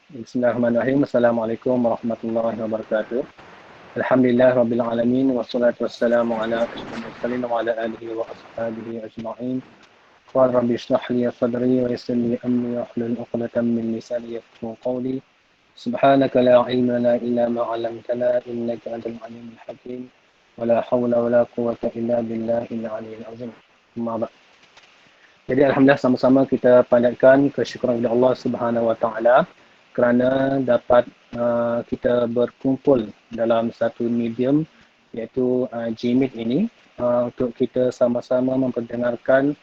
Bismillahirrahmanirrahim. Assalamualaikum warahmatullahi wabarakatuh. Alhamdulillah rabbil alamin wassalatu wassalamu ala asyrafil mursalin wa ala alihi wa ashabihi ajma'in. Qala rabbi ishrah li sadri wa yassir li amri wahlul 'uqdatam min lisani yafqahu qawli. Subhanaka la ilma lana illa ma 'allamtana innaka antal alimul hakim. Wa la hawla wa la quwwata illa billahil aliyyil azim. Amma ba'd. Jadi alhamdulillah sama-sama kita panjatkan kesyukuran kepada Allah Subhanahu wa taala kerana dapat kita berkumpul dalam satu medium iaitu Gmeet ini untuk kita sama-sama memperdengarkan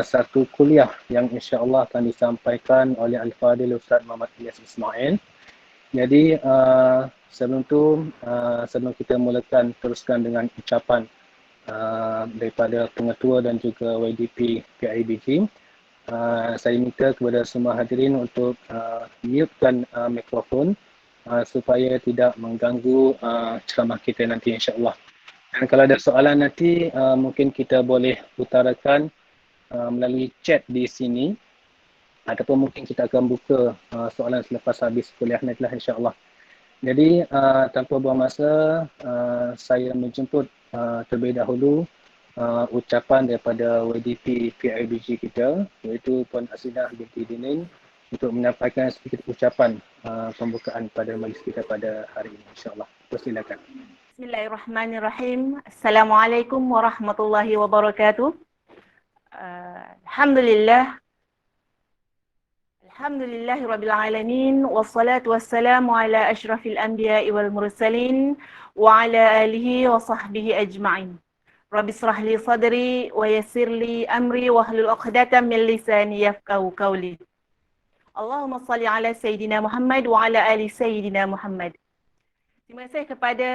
satu kuliah yang insya-Allah akan disampaikan oleh Al-Fadhil Ustaz Muhammad Ilyas Ismail. Jadi sebelum kita mulakan, teruskan dengan ucapan daripada pengetua dan juga YDP PIBG. Saya minta kepada semua hadirin untuk mutekan mikrofon supaya tidak mengganggu ceramah kita nanti insya-Allah. Dan kalau ada soalan nanti mungkin kita boleh utarakan melalui chat di sini ataupun mungkin kita akan buka soalan selepas habis kuliah nanti lah insya-Allah. Jadi tanpa buang masa, saya menjemput terlebih dahulu ucapan daripada YDP PIBG kita, iaitu Puan Asidah binti Dinin, untuk menyampaikan sedikit ucapan pembukaan pada majlis kita pada hari ini insya-Allah. Persilakan. Bismillahirrahmanirrahim. Assalamualaikum warahmatullahi wabarakatuh. Alhamdulillah. Alhamdulillahirabbil alamin wassalatu wassalamu ala asyrafil anbiya'i wal mursalin wa ala alihi wa sahbihi ajma'in. Rabbi israh li sadri wa yassir li amri wahlul 'uqdatam min lisani yafqahu qawli. Allahumma shalli ala sayidina Muhammad wa ala ali sayidina Muhammad. Terima kasih kepada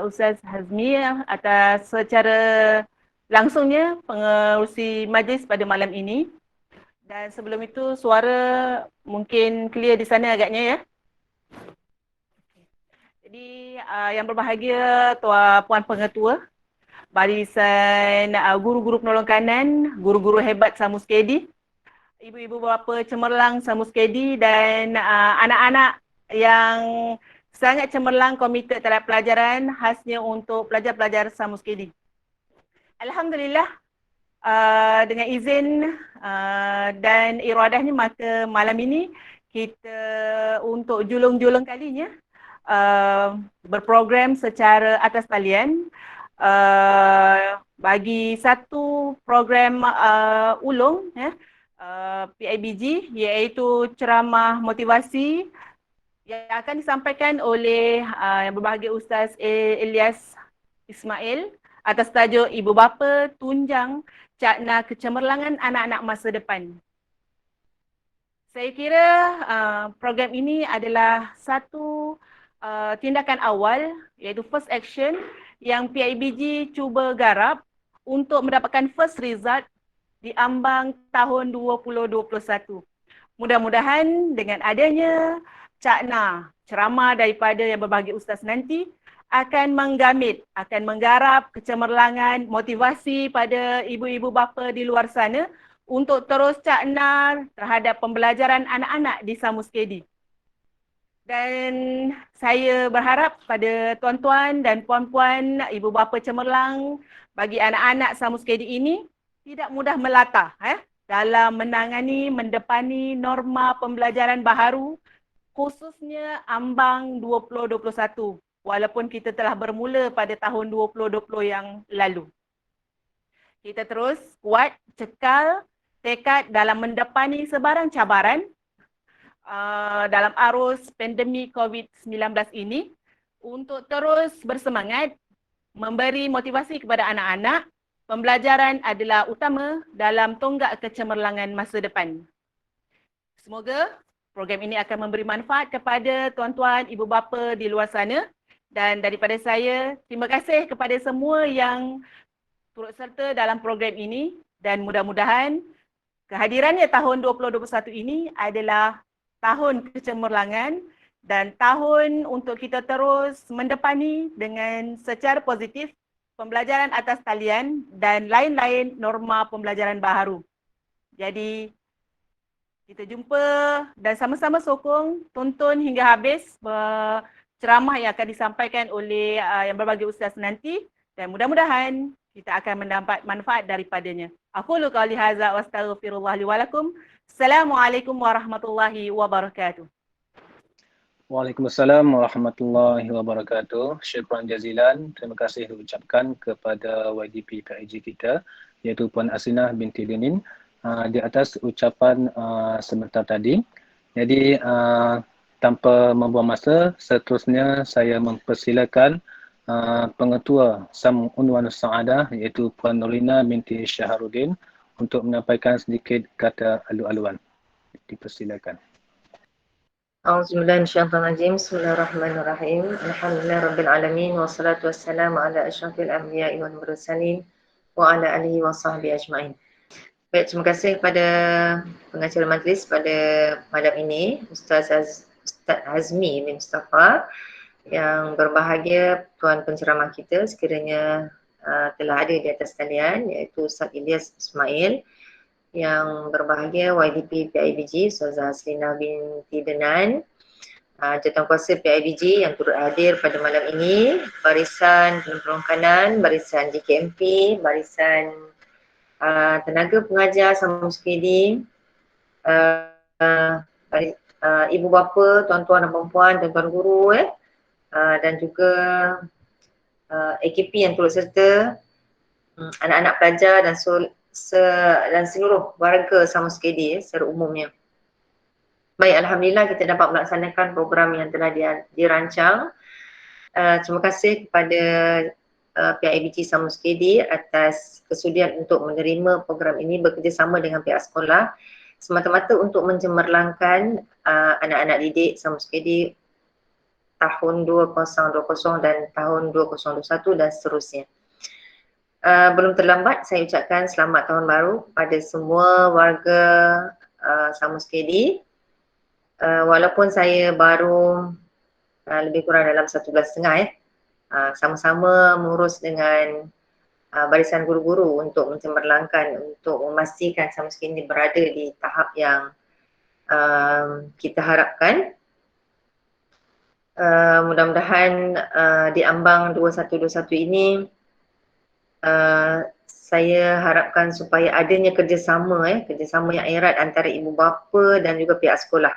Ustaz Hazmi atas secara langsungnya pengerusi majlis pada malam ini. Dan sebelum itu suara mungkin clear di sana agaknya ya. Jadi yang berbahagia Puan Pengetua, barisan guru-guru penolong kanan, guru-guru hebat Samuskedi, ibu-ibu bapa cemerlang Samuskedi dan anak-anak yang sangat cemerlang komited terhadap pelajaran khasnya untuk pelajar-pelajar Samuskedi. Alhamdulillah, dengan izin dan iradahnya, maka malam ini kita untuk julung-julung kalinya berprogram secara atas talian bagi satu program ulung PIBG, iaitu ceramah motivasi yang akan disampaikan oleh yang berbahagia Ustaz Ilyas Ismail atas tajuk Ibu Bapa Tunjang Cakna Kecemerlangan Anak-anak Masa Depan. Saya kira program ini adalah satu tindakan awal, iaitu first action yang PIBG cuba garap untuk mendapatkan first result di ambang tahun 2021. Mudah-mudahan dengan adanya cakna ceramah daripada yang berbahagia Ustaz nanti akan menggamit, akan menggarap kecemerlangan, motivasi pada ibu-ibu bapa di luar sana untuk terus cakna terhadap pembelajaran anak-anak di Samuskedi. Dan saya berharap pada tuan-tuan dan puan-puan, ibu bapa cemerlang bagi anak-anak Samuskedi ini tidak mudah melata dalam menangani, mendepani norma pembelajaran baharu, khususnya ambang 2021. Walaupun kita telah bermula pada tahun 2020 yang lalu. Kita terus kuat, cekal, tekad dalam mendepani sebarang cabaran dalam arus pandemik COVID-19 ini untuk terus bersemangat, memberi motivasi kepada anak-anak. Pembelajaran adalah utama dalam tonggak kecemerlangan masa depan. Semoga program ini akan memberi manfaat kepada tuan-tuan, ibu bapa di luar sana. Dan daripada saya, terima kasih kepada semua yang turut serta dalam program ini dan mudah-mudahan kehadirannya tahun 2021 ini adalah tahun kecemerlangan dan tahun untuk kita terus mendepani dengan secara positif pembelajaran atas talian dan lain-lain norma pembelajaran baharu. Jadi Kita jumpa dan sama-sama sokong, tonton hingga habis ceramah yang akan disampaikan oleh yang berbagai ustaz nanti, dan mudah-mudahan kita akan mendapat manfaat daripadanya. Aqulu qawli hadza wa astaghfirullah li wa lakum. Assalamualaikum warahmatullahi wabarakatuh. Waalaikumsalam warahmatullahi wabarakatuh. Syukran jazilan. Terima kasih diucapkan kepada YDP PIG kita, iaitu Puan Asinah binti Dinin, di atas ucapan sebentar tadi. Jadi tanpa membuang masa, seterusnya saya mempersilakan Pengetua SAM Unwanus Sa'adah, iaitu Puan Nurina binti Syaharuddin, untuk menyampaikan sedikit kata alu-aluan. Dipersilakan. A'udzubillahi minasyaitonir rajim. Bismillahirrahmanirrahim. Alhamdulillahirabbil alamin wassalatu wassalamu ala asyrafil anbiya'i wal mursalin wa ala alihi washabbihi ajmain. Baik, terima kasih kepada pengacara majlis pada malam ini, Ustaz Azmi bin Mustafa, yang berbahagia tuan penceramah kita sekiranya telah ada di atas talian, iaitu Ustaz Ilyas Ismail, yang berbahagia YDP PIBG Ustazah Haslina binti Denan, Jawatankuasa PIBG yang turut hadir pada malam ini, barisan penolong kanan, barisan JKMP, barisan tenaga pengajar sama sekali, ibu bapa, tuan-tuan dan puan-puan, tuan-tuan guru, dan juga AKP yang turut serta, anak-anak pelajar dan dan seluruh warga sama sekali secara umumnya. Baik, Alhamdulillah kita dapat melaksanakan program yang telah dirancang. Terima kasih kepada PIBG sama sekali atas kesudian untuk menerima program ini bekerjasama dengan pihak sekolah, semata-mata untuk mencemerlangkan anak-anak didik sama sekali tahun 2020 dan tahun 2021 dan seterusnya. Belum terlambat saya ucapkan selamat tahun baru pada semua warga sama sekali. Walaupun saya baru lebih kurang dalam 1 bulan setengah sama-sama mengurus dengan barisan guru-guru untuk mencemerlangkan, untuk memastikan sama sekali berada di tahap yang kita harapkan. Mudah-mudahan di ambang 2121 ini saya harapkan supaya adanya kerjasama yang erat antara ibu bapa dan juga pihak sekolah.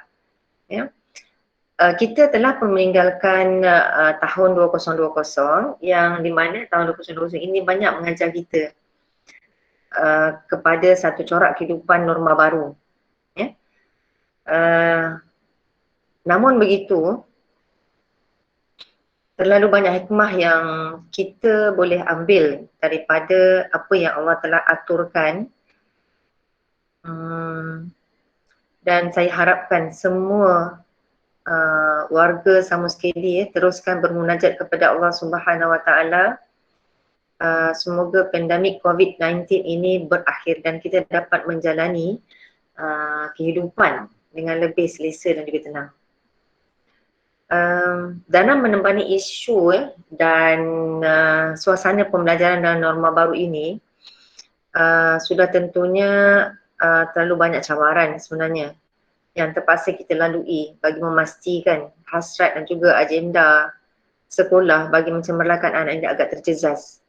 Kita telah meninggalkan tahun 2020 yang di mana tahun 2020 ini banyak mengajar kita kepada satu corak kehidupan norma baru. Namun begitu, terlalu banyak hikmah yang kita boleh ambil daripada apa yang Allah telah aturkan, dan saya harapkan semua warga sama sekali teruskan bermunajat kepada Allah Subhanahu Wa Taala. Semoga pandemik COVID-19 ini berakhir dan kita dapat menjalani kehidupan dengan lebih selesa dan juga tenang. Dalam menembani isu dan suasana pembelajaran dalam norma baru ini, sudah tentunya terlalu banyak cabaran sebenarnya yang terpaksa kita lalui bagi memastikan hasrat dan juga agenda sekolah bagi mencemerlangkan anak ini agak terjejas.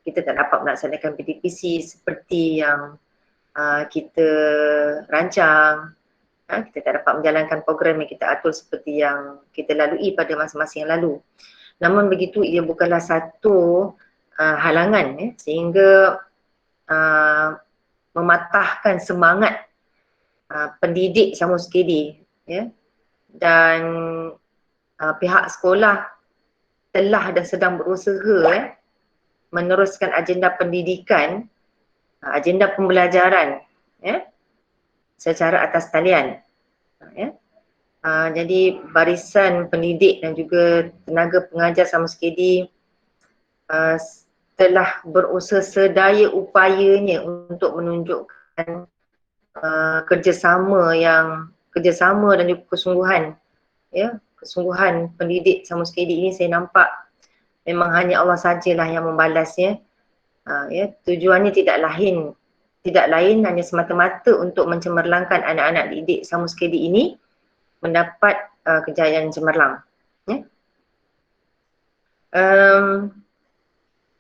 Kita tak dapat melaksanakan PTPC seperti yang kita rancang. Kita tak dapat menjalankan program yang kita atur seperti yang kita lalui pada masa-masa yang lalu. Namun begitu, ia bukanlah satu halangan sehingga mematahkan semangat pendidik sama sekali, dan pihak sekolah telah dan sedang berusaha meneruskan agenda pendidikan, agenda pembelajaran secara atas talian. Jadi barisan pendidik dan juga tenaga pengajar sama sekali telah berusaha sedaya upayanya untuk menunjukkan kerjasama dan juga kesungguhan. Kesungguhan pendidik sama sekali ini saya nampak memang hanya Allah sajalah yang membalasnya. Tujuannya tidak lain tidak lain hanya semata-mata untuk mencemerlangkan anak-anak didik Samus KD ini mendapat kejayaan cemerlang. Ya.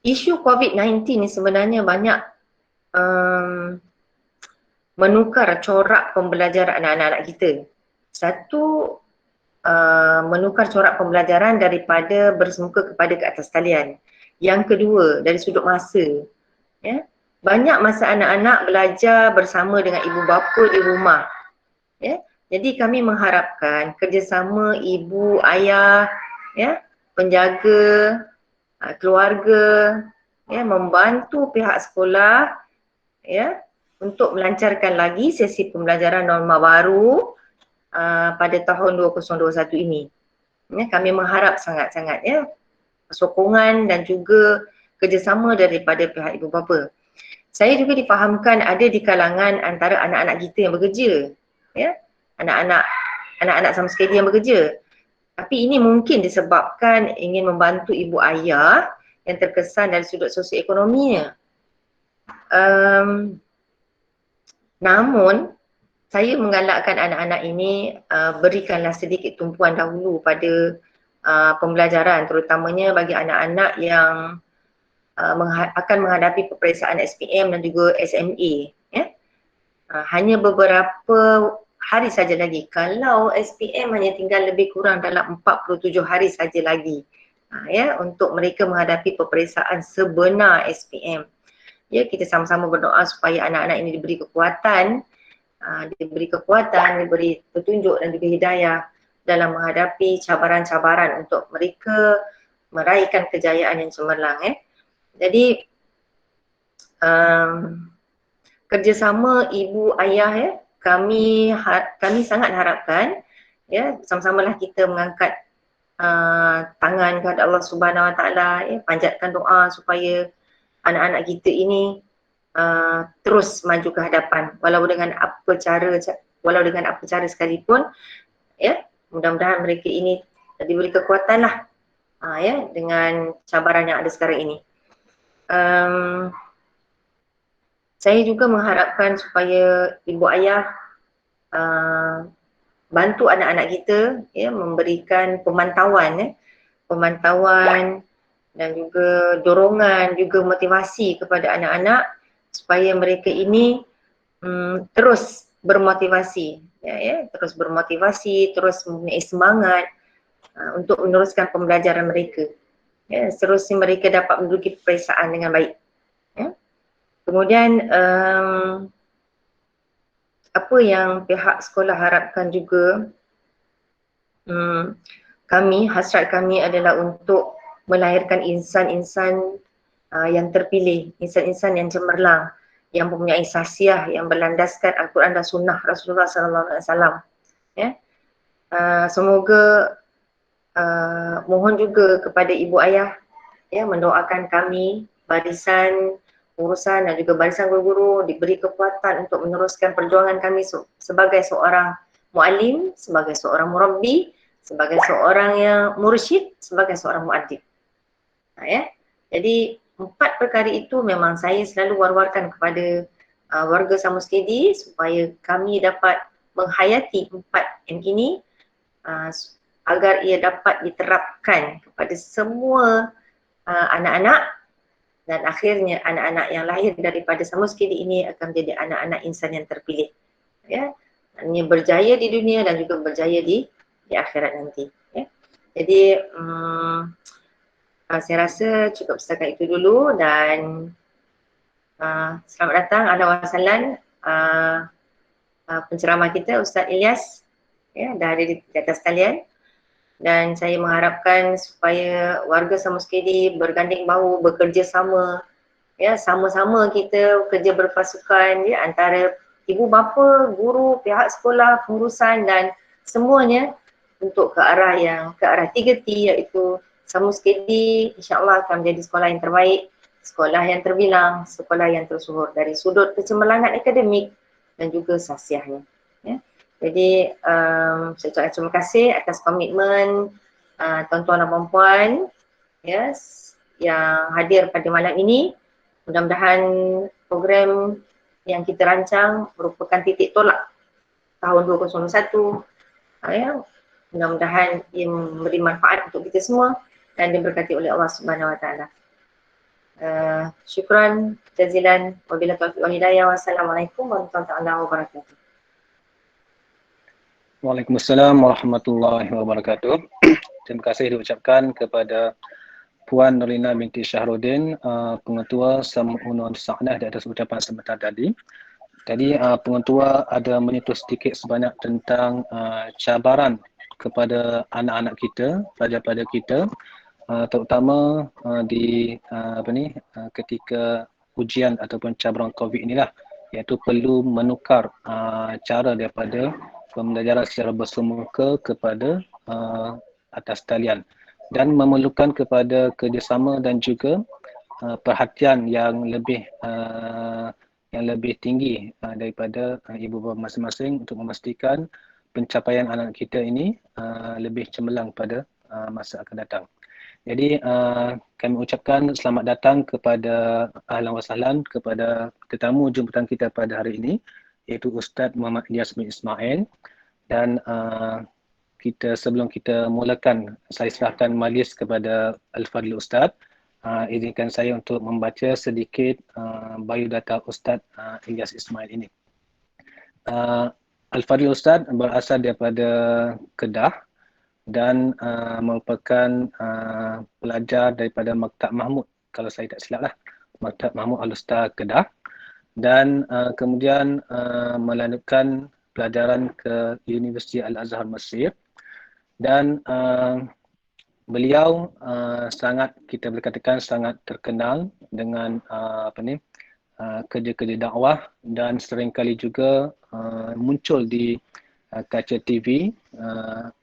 Isu COVID-19 ni sebenarnya banyak menukar corak pembelajaran anak-anak kita. Satu, menukar corak pembelajaran daripada bersemuka kepada ke atas talian. Yang kedua, dari sudut masa. Ya. Banyak masa anak-anak belajar bersama dengan ibu bapa di rumah. Ya. Jadi kami mengharapkan kerjasama ibu, ayah, ya, penjaga, keluarga, ya, membantu pihak sekolah, ya, untuk melancarkan lagi sesi pembelajaran norma baru pada tahun 2021 ini. Ya, kami mengharap sangat-sangat, ya, sokongan dan juga kerjasama daripada pihak ibu bapa. Saya juga difahamkan ada di kalangan antara anak-anak kita yang bekerja, ya, anak-anak Samus KD yang bekerja. Tapi ini mungkin disebabkan ingin membantu ibu ayah yang terkesan dari sudut sosioekonominya. Namun saya menggalakkan anak-anak ini berikanlah sedikit tumpuan dahulu pada pembelajaran, terutamanya bagi anak-anak yang akan menghadapi peperiksaan SPM dan juga SMA. Ya? Hanya beberapa hari saja lagi. Kalau SPM hanya tinggal lebih kurang dalam 47 hari saja lagi, ya, untuk mereka menghadapi peperiksaan sebenar SPM. Ya, kita sama-sama berdoa supaya anak-anak ini diberi kekuatan, diberi petunjuk dan juga hidayah dalam menghadapi cabaran-cabaran untuk mereka meraihkan kejayaan yang cemerlang. Jadi kerjasama ibu ayah, ya, kami sangat harapkan, ya, sama-samalah kita mengangkat tangan kepada Allah Subhanahu Wa Taala, ya, panjatkan doa supaya anak-anak kita ini terus maju ke hadapan walau dengan apa cara sekalipun, ya, mudah-mudahan mereka ini diberi kekuatan lah, ya, dengan cabaran yang ada sekarang ini. Saya juga mengharapkan supaya ibu ayah bantu anak-anak kita, ya, memberikan pemantauan dan juga dorongan, juga motivasi kepada anak-anak supaya mereka ini terus bermotivasi, terus mempunyai semangat untuk meneruskan pembelajaran mereka. Ya, seterusnya mereka dapat menduduki peperiksaan dengan baik. Ya. Kemudian apa yang pihak sekolah harapkan juga, hasrat kami adalah untuk melahirkan insan-insan yang terpilih, insan-insan yang cemerlang, yang mempunyai sasiah, yang berlandaskan Al-Quran dan Sunnah Rasulullah SAW. Ya. Semoga mohon juga kepada ibu ayah, ya, mendoakan kami, barisan urusan dan juga barisan guru-guru diberi kekuatan untuk meneruskan perjuangan kami sebagai seorang muallim, sebagai seorang murabbi, sebagai seorang yang mursyid, sebagai seorang muaddib. Ya. Jadi 4 perkara itu memang saya selalu war-warkan kepada warga Samus KD supaya kami dapat menghayati 4M ini agar ia dapat diterapkan kepada semua anak-anak, dan akhirnya anak-anak yang lahir daripada Samus KD ini akan menjadi anak-anak insan yang terpilih, ya, hanya berjaya di dunia dan juga berjaya di akhirat nanti. Ya. Jadi saya rasa cukup setakat itu dulu, dan selamat datang, ahlan wa sahlan penceramah kita Ustaz Ilyas, ya, dah ada di atas kalian. Dan saya mengharapkan supaya warga Samus KD berganding bahu, bekerja sama, ya, sama-sama kita kerja berpasukan, ya, antara ibu bapa, guru, pihak sekolah, pengurusan dan semuanya untuk ke arah 3T, iaitu Samus KD insya-Allah akan menjadi sekolah yang terbaik, sekolah yang terbilang, sekolah yang tersuhur dari sudut kecemerlangan akademik dan juga sasiahnya. Ya. Jadi saya ucapkan terima kasih atas komitmen tuan-tuan dan puan-puan, yes, yang hadir pada malam ini. Mudah-mudahan program yang kita rancang merupakan titik tolak tahun 2021. Ya, mudah-mudahan ia memberi manfaat untuk kita semua dan diberkati oleh Allah Subhanahu Wa Taala. Syukran jazilan, wabillahi taufiq wal hidayah. Wassalamualaikum warahmatullahi wabarakatuh. Waalaikumsalam warahmatullahi wabarakatuh. Terima kasih diucapkan kepada Puan Nurlina binti Syahrudin, Pengetua Samunun Sa'nah di atas ucapan sebentar tadi. Tadi Pengetua ada menyentuh sedikit sebanyak tentang cabaran kepada anak-anak kita, pelajar-pelajar kita, terutama di ketika ujian ataupun cabaran COVID inilah, iaitu perlu menukar cara daripada pembelajaran secara bersama muka kepada atas talian dan memerlukan kepada kerjasama dan juga perhatian yang lebih tinggi daripada ibu bapa masing-masing untuk memastikan pencapaian anak kita ini lebih cemerlang pada masa akan datang. Jadi kami ucapkan selamat datang kepada ahlan wa sahlan kepada tetamu jemputan kita pada hari ini, iaitu Ustaz Muhammad Ilyas bin Ismail. Dan sebelum kita mulakan, saya serahkan majlis kepada Al-Fadhil Ustaz. Izinkan saya untuk membaca sedikit biodata Ustaz Ilyas Ismail ini. Al-Fadhil Ustaz berasal daripada Kedah dan merupakan pelajar daripada Maktab Mahmud, kalau saya tak silap lah, Maktab Mahmud Al-Usta Kedah, dan kemudian melanjutkan pelajaran ke Universiti Al-Azhar Mesir, dan beliau kita boleh katakan sangat terkenal dengan kerja-kerja dakwah dan seringkali juga muncul di kaca TV,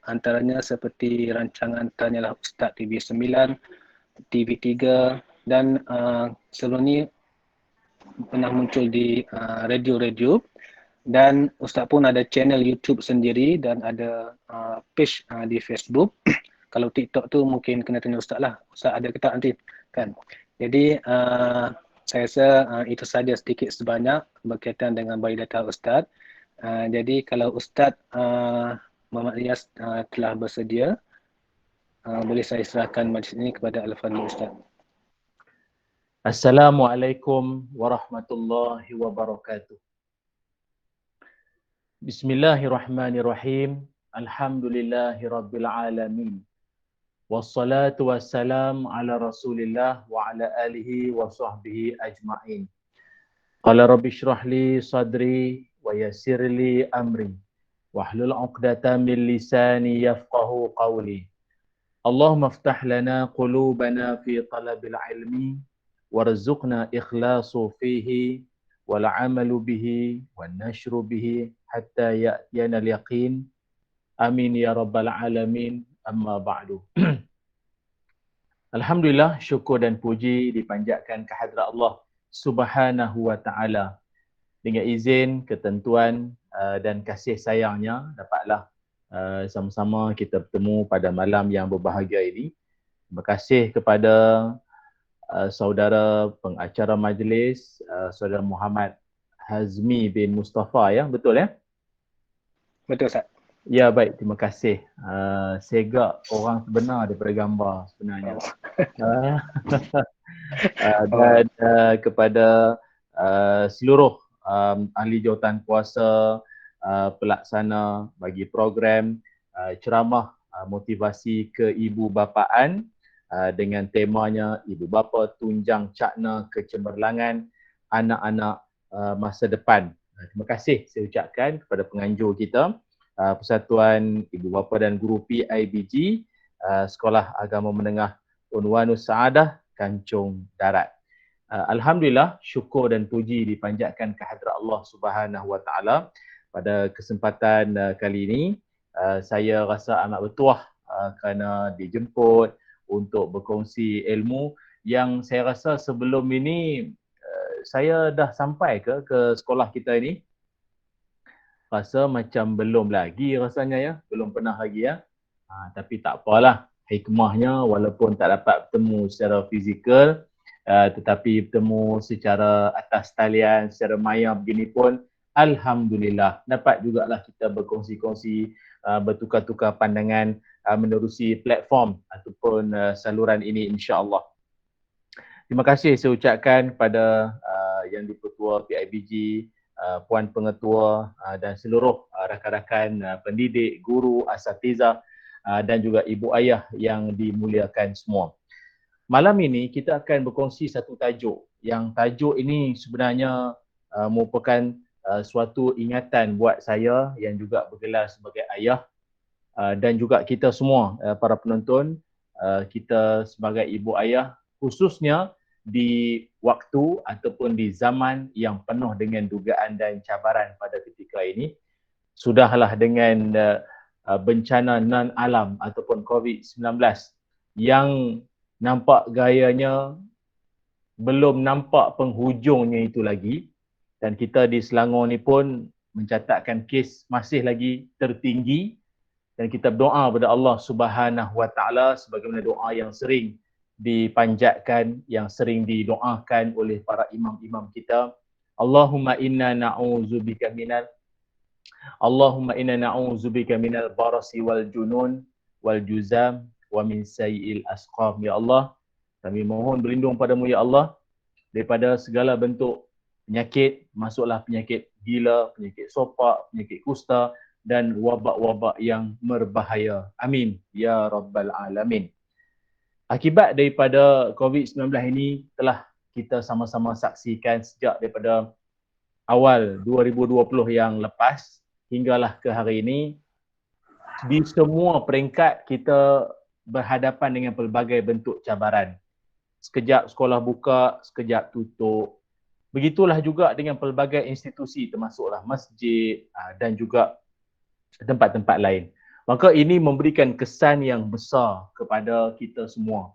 antaranya seperti rancangan Tanyalah Ustaz TV9, TV3, dan sebelum ni pernah muncul di radio-radio, dan Ustaz pun ada channel YouTube sendiri dan ada page di Facebook. Kalau TikTok tu mungkin kena tanya Ustaz lah, Ustaz ada ke tak nanti kan. Jadi saya rasa itu saja sedikit sebanyak berkaitan dengan biodata Ustaz. Jadi kalau Ustaz Muhammad Ilyas telah bersedia, boleh saya serahkan majlis ini kepada Al-Fadhil Ustaz. Assalamualaikum warahmatullahi wabarakatuh. Bismillahirrahmanirrahim. Alhamdulillahi rabbil alamin. Wassalatu wassalam ala Rasulillah wa ala alihi wa sahbihi ajma'in. Qala rabbi shrah li sadri wa yassir li amri wahlul 'uqdatam min lisani yafqahu qawli. Allahumma iftah lana qulubana fi talabil ilmi warzuqna ikhlasu fihi wal 'amalu bihi wan nashru bihi hatta ya'tiyana al-yaqin. Amin ya rabbal alamin. Amma ba'du. Alhamdulillah, syukur dan puji dipanjatkan kehadrat Allah Subhanahu wa taala. Dengan izin, ketentuan dan kasih sayangnya, dapatlah sama-sama kita bertemu pada malam yang berbahagia ini. Terima kasih kepada saudara pengacara majlis, saudara Muhammad Hazmi bin Mustafa, ya, betul ya? Betul Ustaz. Ya, baik, terima kasih. Segak orang sebenar daripada gambar sebenarnya. Dan kepada seluruh ahli jawatan kuasa, pelaksana bagi program ceramah motivasi keibubapaan dengan temanya Ibu Bapa Tunjang Cakna Kecemerlangan Anak-anak Masa Depan. Terima kasih saya ucapkan kepada penganjur kita, Persatuan Ibu Bapa dan Guru PIBG, Sekolah Agama Menengah Unwanus Saadah, Kancung Darat. Alhamdulillah, syukur dan puji dipanjatkan kehadrat Allah Subhanahu wa taala. Pada kesempatan kali ini, saya rasa amat bertuah kerana dijemput untuk berkongsi ilmu yang saya rasa sebelum ini saya dah sampai ke sekolah kita ini. Rasa macam belum lagi rasanya, ya, belum pernah lagi, ya. Tapi tak apalah, hikmahnya walaupun tak dapat bertemu secara fizikal, tetapi bertemu secara atas talian, secara maya begini pun alhamdulillah dapat jugalah kita berkongsi-kongsi, bertukar-tukar pandangan menerusi platform ataupun saluran ini insya-Allah. Terima kasih saya ucapkan kepada Yang di-Pertua PIBG, Puan Pengetua dan seluruh rakan-rakan pendidik, guru, asatiza dan juga ibu ayah yang dimuliakan semua. Malam ini kita akan berkongsi satu tajuk. Yang tajuk ini sebenarnya merupakan suatu ingatan buat saya yang juga bergelar sebagai ayah dan juga kita semua para penonton, kita sebagai ibu ayah, khususnya di waktu ataupun di zaman yang penuh dengan dugaan dan cabaran pada ketika ini. Sudahlah dengan bencana non-alam ataupun COVID-19 yang nampak gayanya belum nampak penghujungnya itu lagi, dan kita di Selangor ni pun mencatatkan kes masih lagi tertinggi, dan kita berdoa kepada Allah Subhanahu Wa Taala sebagaimana doa yang sering dipanjatkan, yang sering didoakan oleh para imam-imam kita. Allahumma inna na'udzubika minal barasi wal junun wal juzam wa min sayyi'il asqam. Ya Allah, kami mohon berlindung padamu ya Allah daripada segala bentuk penyakit, masuklah penyakit gila, penyakit sopak, penyakit kusta dan wabak-wabak yang berbahaya. Amin ya rabbal alamin. Akibat daripada COVID-19 ini telah kita sama-sama saksikan sejak daripada awal 2020 yang lepas hinggalah ke hari ini. Di semua peringkat kita berhadapan dengan pelbagai bentuk cabaran. Sekejap sekolah buka, sekejap tutup. Begitulah juga dengan pelbagai institusi termasuklah masjid dan juga tempat-tempat lain. Maka ini memberikan kesan yang besar kepada kita semua.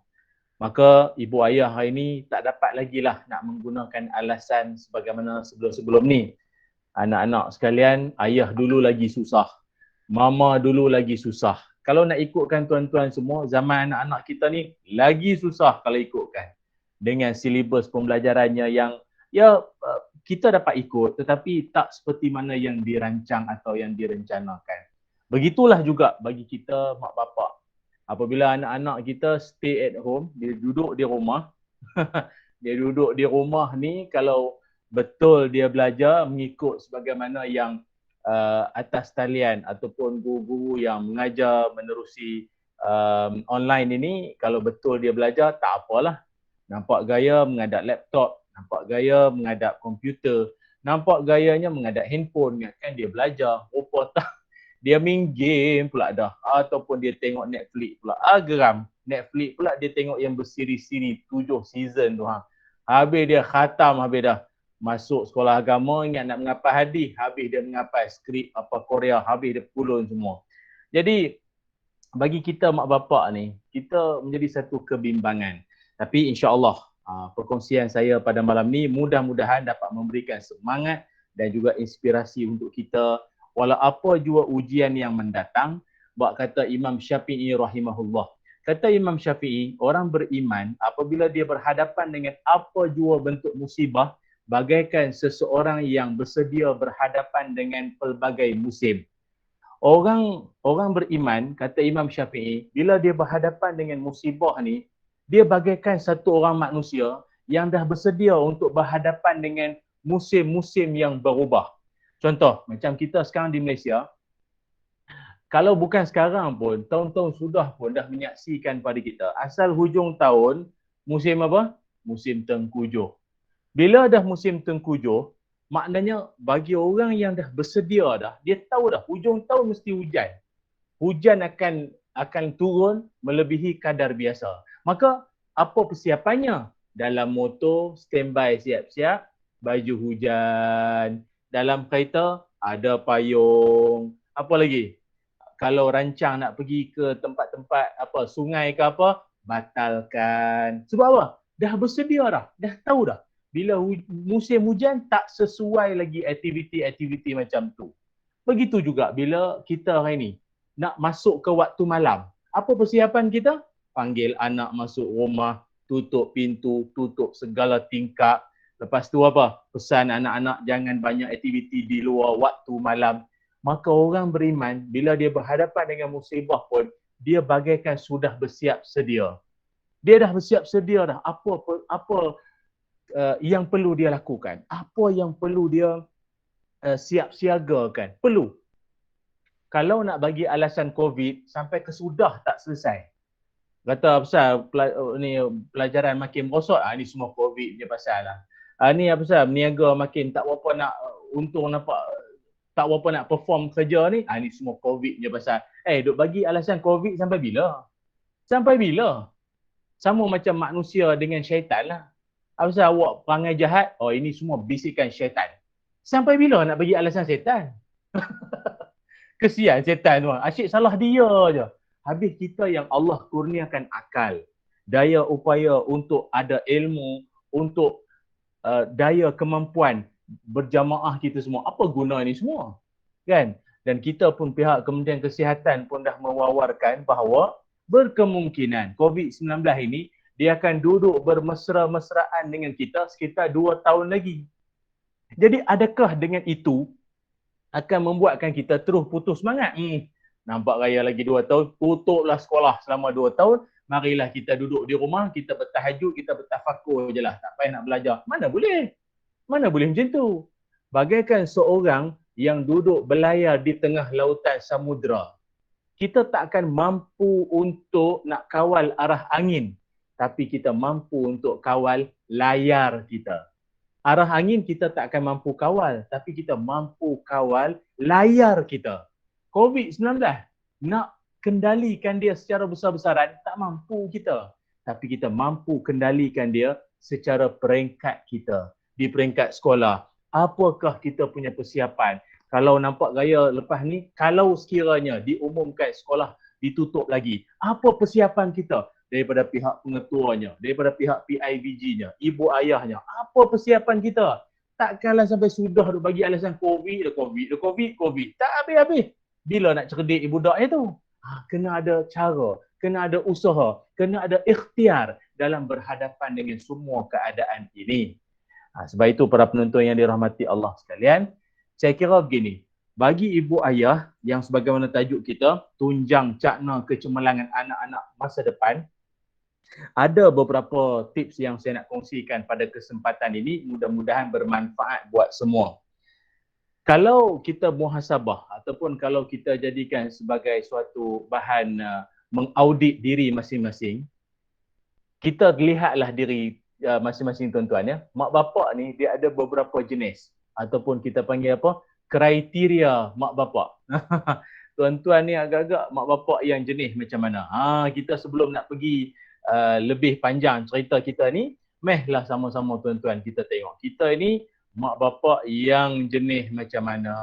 Maka ibu ayah hari ini tak dapat lagi lah nak menggunakan alasan sebagaimana sebelum-sebelum ni. Anak-anak sekalian, ayah dulu lagi susah. Mama dulu lagi susah. Kalau nak ikutkan tuan-tuan semua, zaman anak-anak kita ni lagi susah kalau ikutkan. Dengan silibus pembelajarannya yang kita dapat ikut tetapi tak seperti mana yang dirancang atau yang direncanakan. Begitulah juga bagi kita mak bapak. Apabila anak-anak kita stay at home, dia duduk di rumah. Dia duduk di rumah ni, kalau betul dia belajar mengikut sebagaimana yang atas talian ataupun guru-guru yang mengajar menerusi online ini, kalau betul dia belajar tak apalah. Nampak gaya menghadap laptop, nampak gaya menghadap komputer, nampak gayanya menghadap handphone, kan dia belajar. Rupa tak, dia main game pula dah, ataupun dia tengok Netflix pula. Geram. Netflix pula dia tengok yang bersiri-siri 7 season tu. Habis dia khatam, habis dah. Masuk sekolah agama, ingat nak mengapai hadis, habis dia mengapai skrip apa Korea, habis dia pulun semua. Jadi bagi kita mak bapak ni, kita menjadi satu kebimbangan. Tapi insya-Allah perkongsian saya pada malam ni mudah-mudahan dapat memberikan semangat dan juga inspirasi untuk kita walau apa jua ujian yang mendatang. Bak kata Imam Syafi'i rahimahullah. Kata Imam Syafi'i, orang beriman apabila dia berhadapan dengan apa jua bentuk musibah, bagaikan seseorang yang bersedia berhadapan dengan pelbagai musim. Orang beriman, kata Imam Syafi'i, bila dia berhadapan dengan musibah ni, dia bagaikan satu orang manusia yang dah bersedia untuk berhadapan dengan musim-musim yang berubah. Contoh, macam kita sekarang di Malaysia, kalau bukan sekarang pun, tahun-tahun sudah pun dah menyaksikan pada kita. Asal hujung tahun, musim apa? Musim tengkujuh. Bila dah musim tengkujuh, maknanya bagi orang yang dah bersedia dah, dia tahu dah hujung tahun mesti hujan. Hujan akan turun melebihi kadar biasa. Maka apa persiapannya? Dalam motor, standby siap-siap, baju hujan. Dalam kereta, ada payung. Apa lagi? Kalau rancang nak pergi ke tempat-tempat sungai ke apa, batalkan. Sebab apa? Dah bersedia dah. Dah tahu dah. Bila musim hujan, tak sesuai lagi aktiviti-aktiviti macam tu. Begitu juga bila kita hari ni nak masuk ke waktu malam. Apa persiapan kita? Panggil anak masuk rumah, tutup pintu, tutup segala tingkap. Lepas tu apa? Pesan anak-anak jangan banyak aktiviti di luar waktu malam. Maka orang beriman bila dia berhadapan dengan musibah pun, dia bagaikan sudah bersiap sedia. Dia dah bersiap sedia dah. Apa yang perlu dia lakukan? Apa yang perlu dia siap siagakan? Perlu. Kalau nak bagi alasan COVID sampai kesudah tak selesai. Kata pasal pelajaran makin merosot, ni semua COVID je pasal lah. Ni apa pasal berniaga makin tak berapa nak untung nampak, tak berapa nak perform kerja ni, ni semua COVID je pasal. Duk bagi alasan COVID sampai bila? Sampai bila? Sama macam manusia dengan syaitan lah. Apa pasal awak perangai jahat? Ini semua bisikan syaitan. Sampai bila nak bagi alasan syaitan? Kesian syaitan tu. Asyik salah dia je. Habis kita yang Allah kurniakan akal, daya upaya untuk ada ilmu, untuk daya kemampuan berjamaah kita semua. Apa guna ni semua? Kan? Dan kita pun pihak Kementerian Kesihatan pun dah mewawarkan bahawa berkemungkinan COVID-19 ini dia akan duduk bermesra-mesraan dengan kita sekitar 2 tahun lagi. Jadi adakah dengan itu akan membuatkan kita terus putus semangat? Nampak raya lagi 2 tahun, tutuplah sekolah selama 2 tahun, marilah kita duduk di rumah, kita bertahajud, kita bertafakur je lah, tak payah nak belajar. Mana boleh? Mana boleh macam tu? Bagaikan seorang yang duduk berlayar di tengah lautan samudera. Kita tak akan mampu untuk nak kawal arah angin, tapi kita mampu untuk kawal layar kita. Arah angin kita tak akan mampu kawal, tapi kita mampu kawal layar kita. COVID-19, nak kendalikan dia secara besar-besaran, tak mampu kita. Tapi kita mampu kendalikan dia secara peringkat kita. Di peringkat sekolah, apakah kita punya persiapan? Kalau nampak gaya lepas ni, kalau sekiranya diumumkan sekolah ditutup lagi, apa persiapan kita? Daripada pihak pengetuanya, daripada pihak PIBG-nya, ibu ayahnya, apa persiapan kita? Takkanlah sampai sudah bagi alasan COVID. Tak habis-habis. Bila nak cerdik budaknya tu? Kena ada cara, kena ada usaha, kena ada ikhtiar dalam berhadapan dengan semua keadaan ini. Sebab itu para penonton yang dirahmati Allah sekalian, saya kira begini, bagi ibu ayah yang sebagaimana tajuk kita, tunjang cakna kecemerlangan anak-anak masa depan, ada beberapa tips yang saya nak kongsikan pada kesempatan ini, mudah-mudahan bermanfaat buat semua. Kalau kita muhasabah ataupun kalau kita jadikan sebagai suatu bahan mengaudit diri masing-masing, kita lihatlah diri masing-masing tuan-tuan ya. Mak bapak ni dia ada beberapa jenis ataupun kita panggil apa? Kriteria mak bapak. Tuan-tuan ni agak-agak mak bapak yang jenis macam mana? Kita sebelum nak pergi lebih panjang cerita kita ni, mehlah sama-sama tuan-tuan kita tengok. Kita ini mak bapak yang jenis macam mana?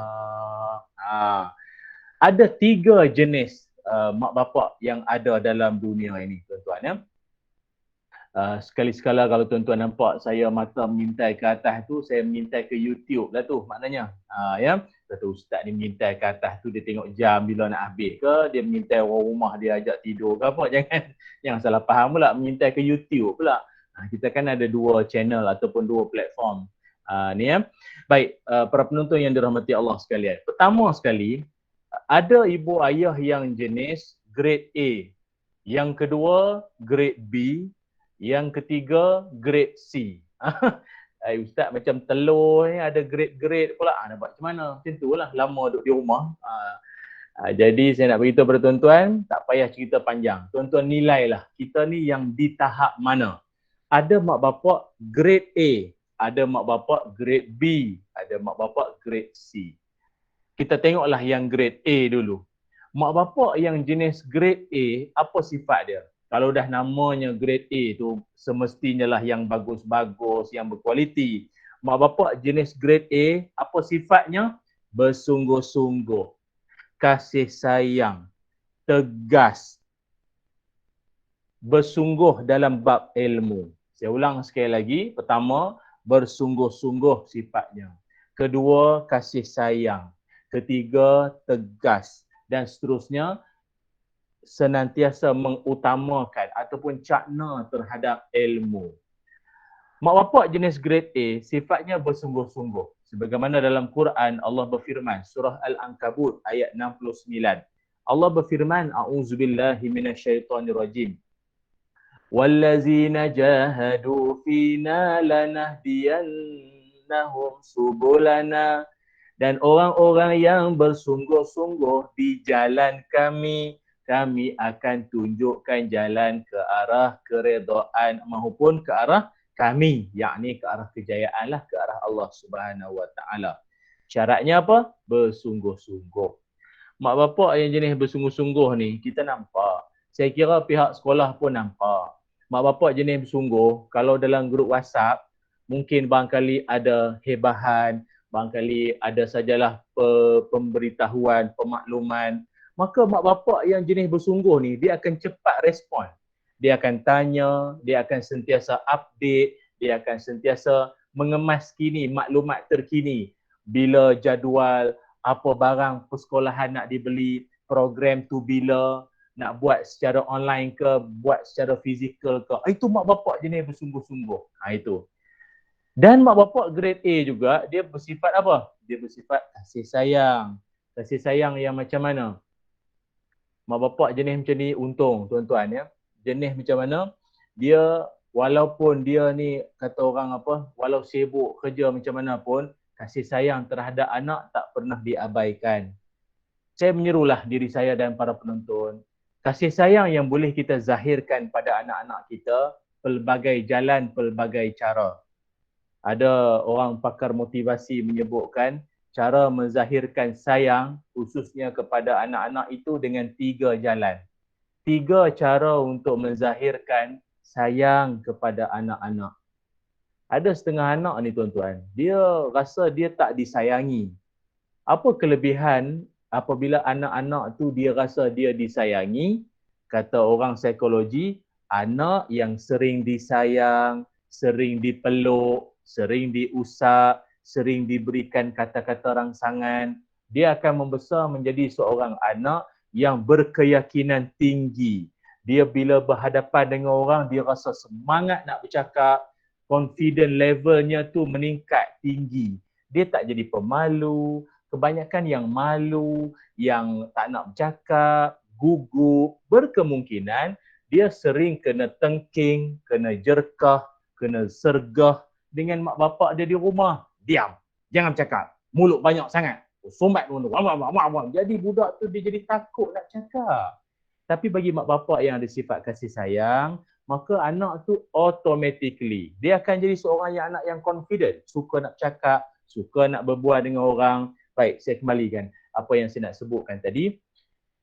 Ada 3 jenis mak bapak yang ada dalam dunia ini tuan-tuan ya. Sekali-sekala kalau tuan-tuan nampak saya mata mengintai ke atas tu, saya mengintai ke YouTube lah tu maknanya. Ya, kata ustaz ni mengintai ke atas tu, dia tengok jam bila nak habis ke, dia mengintai orang rumah dia ajak tidur ke apa. Jangan salah faham pula, mengintai ke YouTube pula. Kita kan ada 2 channel ataupun 2 platform. Ni ya. Baik, para penonton yang dirahmati Allah sekalian. Pertama sekali, ada ibu ayah yang jenis grade A. Yang kedua, grade B. Yang ketiga, grade C. Ustaz macam telur ni ada grade-grade pula. Nak buat macam mana? Macam tu lah, lama duduk di rumah. Jadi saya nak beritahu pada tuan-tuan, tak payah cerita panjang. Tuan-tuan nilailah, kita ni yang di tahap mana. Ada mak bapak grade A, ada mak bapak grade B, ada mak bapak grade C. Kita tengoklah yang grade A dulu. Mak bapak yang jenis grade A, apa sifat dia? Kalau dah namanya grade A tu, semestinya lah yang bagus-bagus, yang berkualiti. Mak bapak jenis grade A, apa sifatnya? Bersungguh-sungguh, kasih sayang, tegas, bersungguh dalam bab ilmu. Saya ulang sekali lagi. Pertama, bersungguh-sungguh sifatnya. Kedua, kasih sayang. Ketiga, tegas. Dan seterusnya, senantiasa mengutamakan ataupun cakna terhadap ilmu. Mak bapak jenis grade A sifatnya bersungguh-sungguh. Sebagaimana dalam Quran Allah berfirman, surah Al-Ankabut ayat 69. Allah berfirman, a'udzubillahi minasyaitonirrajim. Wallazina jahadu fina lanahdiyannahum subulana. Dan orang-orang yang bersungguh-sungguh di jalan kami akan tunjukkan jalan ke arah keredaan maupun ke arah kami, yakni ke arah kejayaan lah, ke arah Allah Subhanahu Wa Taala. Syaratnya apa? Bersungguh-sungguh. Mak bapak yang jenis bersungguh-sungguh ni kita nampak. Saya kira pihak sekolah pun nampak. Mak bapak jenis bersungguh, kalau dalam grup WhatsApp mungkin barangkali ada hebahan, barangkali ada sajalah pemberitahuan, pemakluman, maka mak bapak yang jenis bersungguh ni dia akan cepat respon. Dia akan tanya, dia akan sentiasa update, dia akan sentiasa mengemas kini maklumat terkini. Bila jadual, apa barang persekolahan nak dibeli, program tu bila, nak buat secara online ke, buat secara fizikal ke. Itu mak bapak jenis bersungguh-sungguh. Itu. Dan mak bapak grade A juga, dia bersifat apa? Dia bersifat kasih sayang. Kasih sayang yang macam mana? Mak bapak jenis macam ni untung tuan-tuan ya. Jenis macam mana? Dia walaupun dia ni kata orang apa, walau sibuk kerja macam mana pun, kasih sayang terhadap anak tak pernah diabaikan. Saya menyerulah diri saya dan para penonton, kasih sayang yang boleh kita zahirkan pada anak-anak kita pelbagai jalan, pelbagai cara. Ada orang pakar motivasi menyebutkan cara menzahirkan sayang khususnya kepada anak-anak itu dengan 3 jalan. 3 cara untuk menzahirkan sayang kepada anak-anak. Ada setengah anak ni tuan-tuan, dia rasa dia tak disayangi. Apa kelebihan apabila anak-anak tu dia rasa dia disayangi? Kata orang psikologi, anak yang sering disayang, sering dipeluk, sering diusap, sering diberikan kata-kata rangsangan, dia akan membesar menjadi seorang anak yang berkeyakinan tinggi. Dia bila berhadapan dengan orang, dia rasa semangat nak bercakap, confident levelnya tu meningkat tinggi. Dia tak jadi pemalu, kebanyakan yang malu, yang tak nak bercakap, gugup, berkemungkinan dia sering kena tengking, kena jerkah, kena sergah dengan mak bapak dia di rumah. Diam, jangan bercakap, mulut banyak sangat. Sombat pun tu. Jadi budak tu dia jadi takut nak cakap. Tapi bagi mak bapak yang ada sifat kasih sayang, maka anak tu automatically dia akan jadi seorang yang anak yang confident, suka nak cakap, suka nak berbual dengan orang. Baik, saya kembalikan apa yang saya nak sebutkan tadi.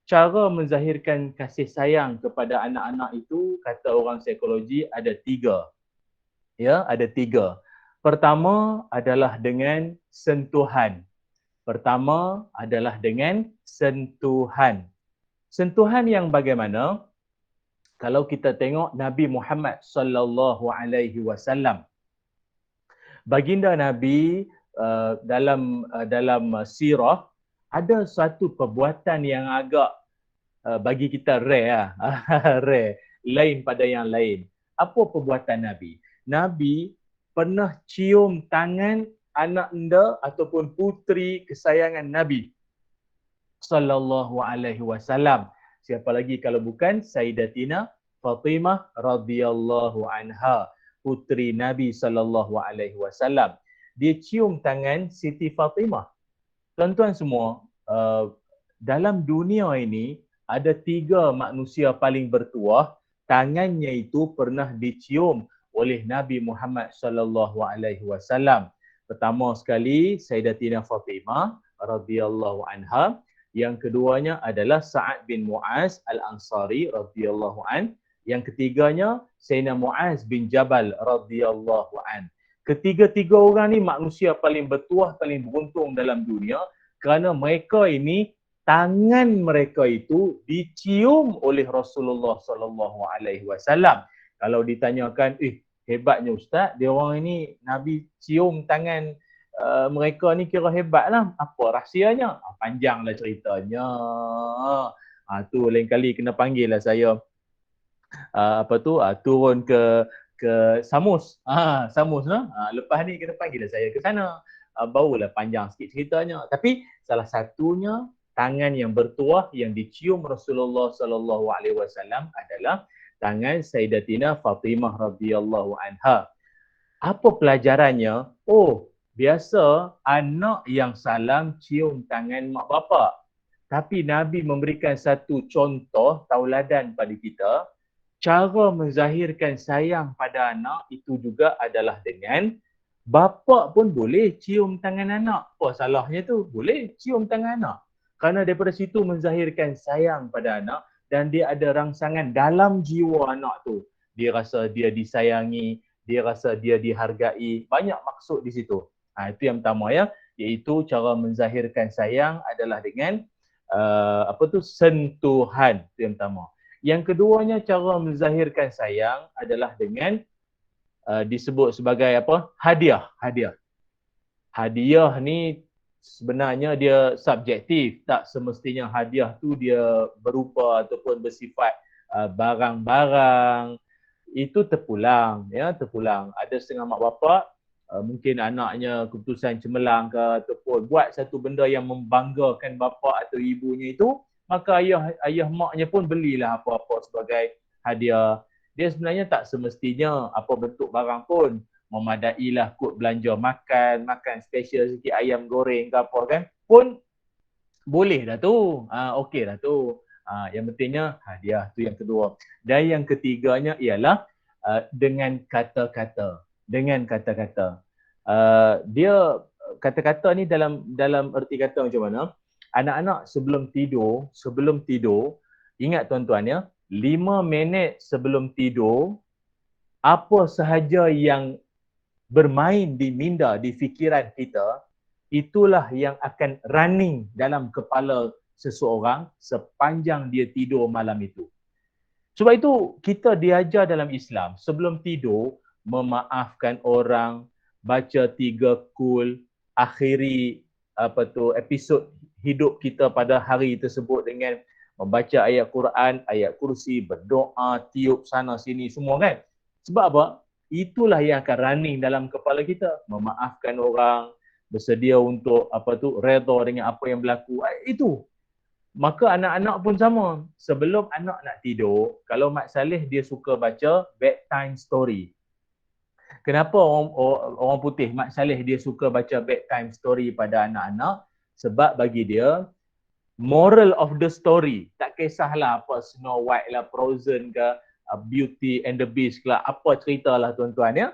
Cara menzahirkan kasih sayang kepada anak-anak itu, kata orang psikologi, ada 3. Ya, ada 3. Pertama adalah dengan sentuhan. Pertama adalah dengan sentuhan. Sentuhan yang bagaimana? Kalau kita tengok Nabi Muhammad sallallahu alaihi wasallam. Baginda Nabi dalam sirah ada satu perbuatan yang agak bagi kita rare rare, lain pada yang lain. Apa perbuatan Nabi? Nabi pernah cium tangan anak anda ataupun puteri kesayangan Nabi sallallahu alaihi wasallam. Siapa lagi kalau bukan Sayyidatina Fatimah radhiyallahu anha, puteri Nabi sallallahu alaihi wasallam. Dia cium tangan Siti Fatimah. Tuan-tuan semua, dalam dunia ini ada 3 manusia paling bertuah, tangannya itu pernah dicium oleh Nabi Muhammad sallallahu alaihi wasallam. Pertama sekali Sayyidatina Fatimah radhiyallahu anha, yang keduanya adalah Sa'ad bin Mu'az Al-Ansari radhiyallahu an, yang ketiganya Sayyidina Mu'az bin Jabal radhiyallahu an. Ketiga-tiga orang ni manusia paling bertuah, paling beruntung dalam dunia kerana mereka ini tangan mereka itu dicium oleh Rasulullah sallallahu alaihi wasallam. Kalau ditanyakan, hebatnya Ustaz, dia orang ini Nabi cium tangan mereka ni kira hebat lah. Apa rahsianya? Panjanglah ceritanya. Tu lain kali kena panggil lah saya turun ke Samus. Samus lah. Lepas ni kena panggil lah saya ke sana. Barulah panjang sikit ceritanya. Tapi salah satunya tangan yang bertuah yang dicium Rasulullah sallallahu alaihi wasallam adalah tangan Sayyidatina Fatimah radhiyallahu anha. Apa pelajarannya? Oh, biasa anak yang salam cium tangan mak bapak. Tapi Nabi memberikan satu contoh tauladan pada kita. Cara menzahirkan sayang pada anak itu juga adalah dengan bapa pun boleh cium tangan anak. Apa salahnya tu? Boleh cium tangan anak. Kerana daripada situ menzahirkan sayang pada anak dan dia ada rangsangan dalam jiwa anak tu. Dia rasa dia disayangi, dia rasa dia dihargai. Banyak maksud di situ. Itu yang pertama ya, iaitu cara menzahirkan sayang adalah dengan sentuhan. Itu yang pertama. Yang keduanya cara menzahirkan sayang adalah dengan disebut sebagai apa? Hadiah. Hadiah ni sebenarnya dia subjektif. Tak semestinya hadiah tu dia berupa ataupun bersifat barang-barang. Itu terpulang, ya, terpulang. Ada setengah mak bapak mungkin anaknya keputusan cemerlang ke ataupun buat satu benda yang membanggakan bapa atau ibunya itu, maka ayah maknya pun belilah apa-apa sebagai hadiah. Dia sebenarnya tak semestinya apa bentuk barang pun. Memadailah kod belanja makan special sikit ayam goreng ke apa kan, pun boleh dah tu. Okey dah tu. Yang pentingnya hadiah, tu yang kedua. Dan yang ketiganya ialah dengan kata-kata. Dia kata-kata ni dalam erti kata macam mana? Anak-anak sebelum tidur, ingat tuan-tuan ya, 5 minit sebelum tidur, apa sahaja yang bermain di minda, di fikiran kita, itulah yang akan running dalam kepala seseorang sepanjang dia tidur malam itu. Sebab itu kita diajar dalam Islam, sebelum tidur, memaafkan orang, baca 3 kul, akhiri episod hidup kita pada hari tersebut dengan membaca ayat Quran, ayat kursi, berdoa, tiup sana sini semua kan. Sebab apa? Itulah yang akan running dalam kepala kita. Memaafkan orang, bersedia untuk redha dengan apa yang berlaku. Itu. Maka anak-anak pun sama. Sebelum anak nak tidur, kalau Mak Saleh dia suka baca bedtime story. Kenapa orang putih Mak Saleh dia suka baca bedtime story pada anak-anak? Sebab bagi dia, moral of the story, tak kisahlah apa Snow White lah, Frozen ke, Beauty and the Beast ke, apa ceritalah tuan-tuan ya.